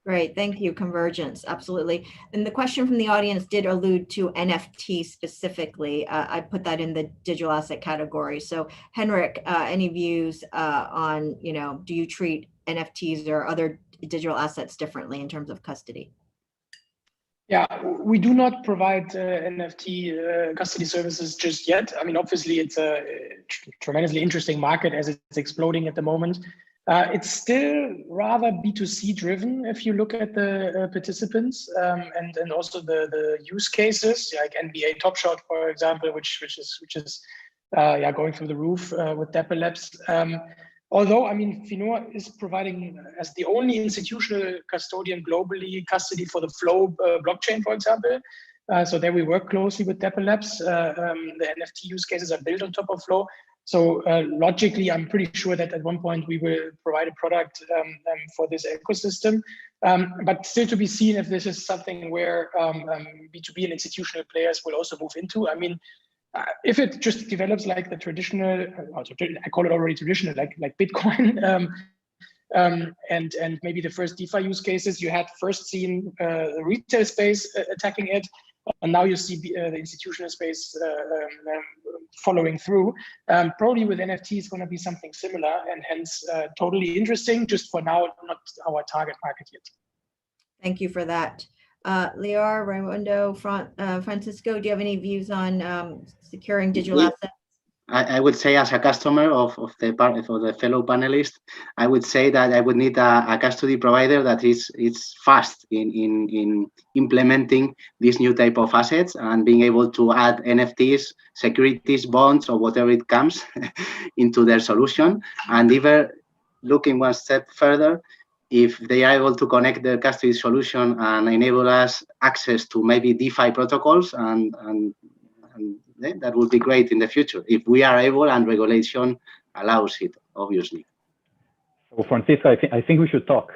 A: Great, thank you. Convergence, absolutely. And the question from the audience did allude to NFT specifically. I put that in the digital asset category. So Henrik, any views on, you know, do you treat NFTs or other digital assets differently in terms of custody?
D: Yeah, we do not provide NFT custody services just yet. I mean, obviously, it's a tremendously interesting market as it's exploding at the moment. It's still rather B2C driven if you look at the participants and also the use cases, like NBA Top Shot, for example, which is going through the roof with Dapper Labs. Although, I mean, Finoa is providing as the only institutional custodian globally custody for the Flow blockchain, for example. So there we work closely with Dapper Labs. The NFT use cases are built on top of Flow. So logically, I'm pretty sure that at one point we will provide a product for this ecosystem. But still to be seen if this is something where B2B and institutional players will also move into. I mean, if it just develops like the traditional, I call it already traditional, like Bitcoin, and maybe the first DeFi use cases, you had first seen the retail space attacking it, and now you see the institutional space following through. Probably with NFT is going to be something similar, and hence totally interesting. Just for now, not our target market yet.
A: Thank you for that. Lior, Raimundo, Francisco, do you have any views on securing digital assets?
F: I would say, as a customer of the fellow panelists, I would say that I would need a custody provider that is fast in implementing this new type of assets and being able to add NFTs, securities, bonds, or whatever it comes into their solution. And even looking one step further, if they are able to connect their custody solution and enable us access to maybe DeFi protocols, and that would be great in the future if we are able and regulation allows it, obviously.
E: So Francisco, I think we should talk.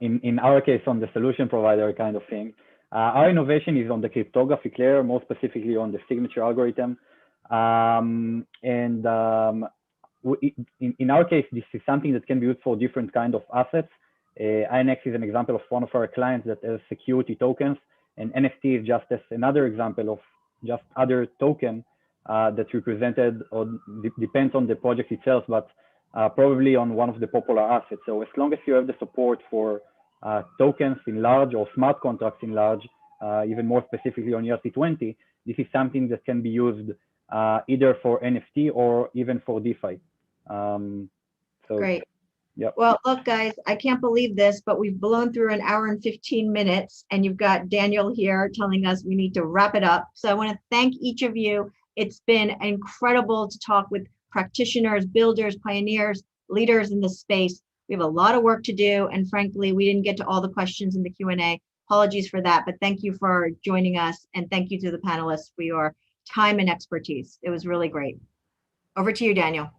E: In our case, on the solution provider kind of thing, our innovation is on the cryptographic layer, more specifically on the signature algorithm. In our case, this is something that can be used for different kind of assets. INX is an example of one of our clients that has security tokens, and NFT is just as another example of just other token that represented, or depends on the project itself, but probably on one of the popular assets. So as long as you have the support for tokens in large or smart contracts in large, even more specifically on ERC20, this is something that can be used either for NFT or even for DeFi.
A: Great.
E: Yep.
A: Well, look, guys, I can't believe this, but we've blown through an hour and 15 minutes, and you've got Daniel here telling us we need to wrap it up. So I want to thank each of you. It's been incredible to talk with practitioners, builders, pioneers, leaders in this space. We have a lot of work to do, and frankly, we didn't get to all the questions in the Q&A. Apologies for that, but thank you for joining us, and thank you to the panelists for your time and expertise. It was really great. Over to you, Daniel.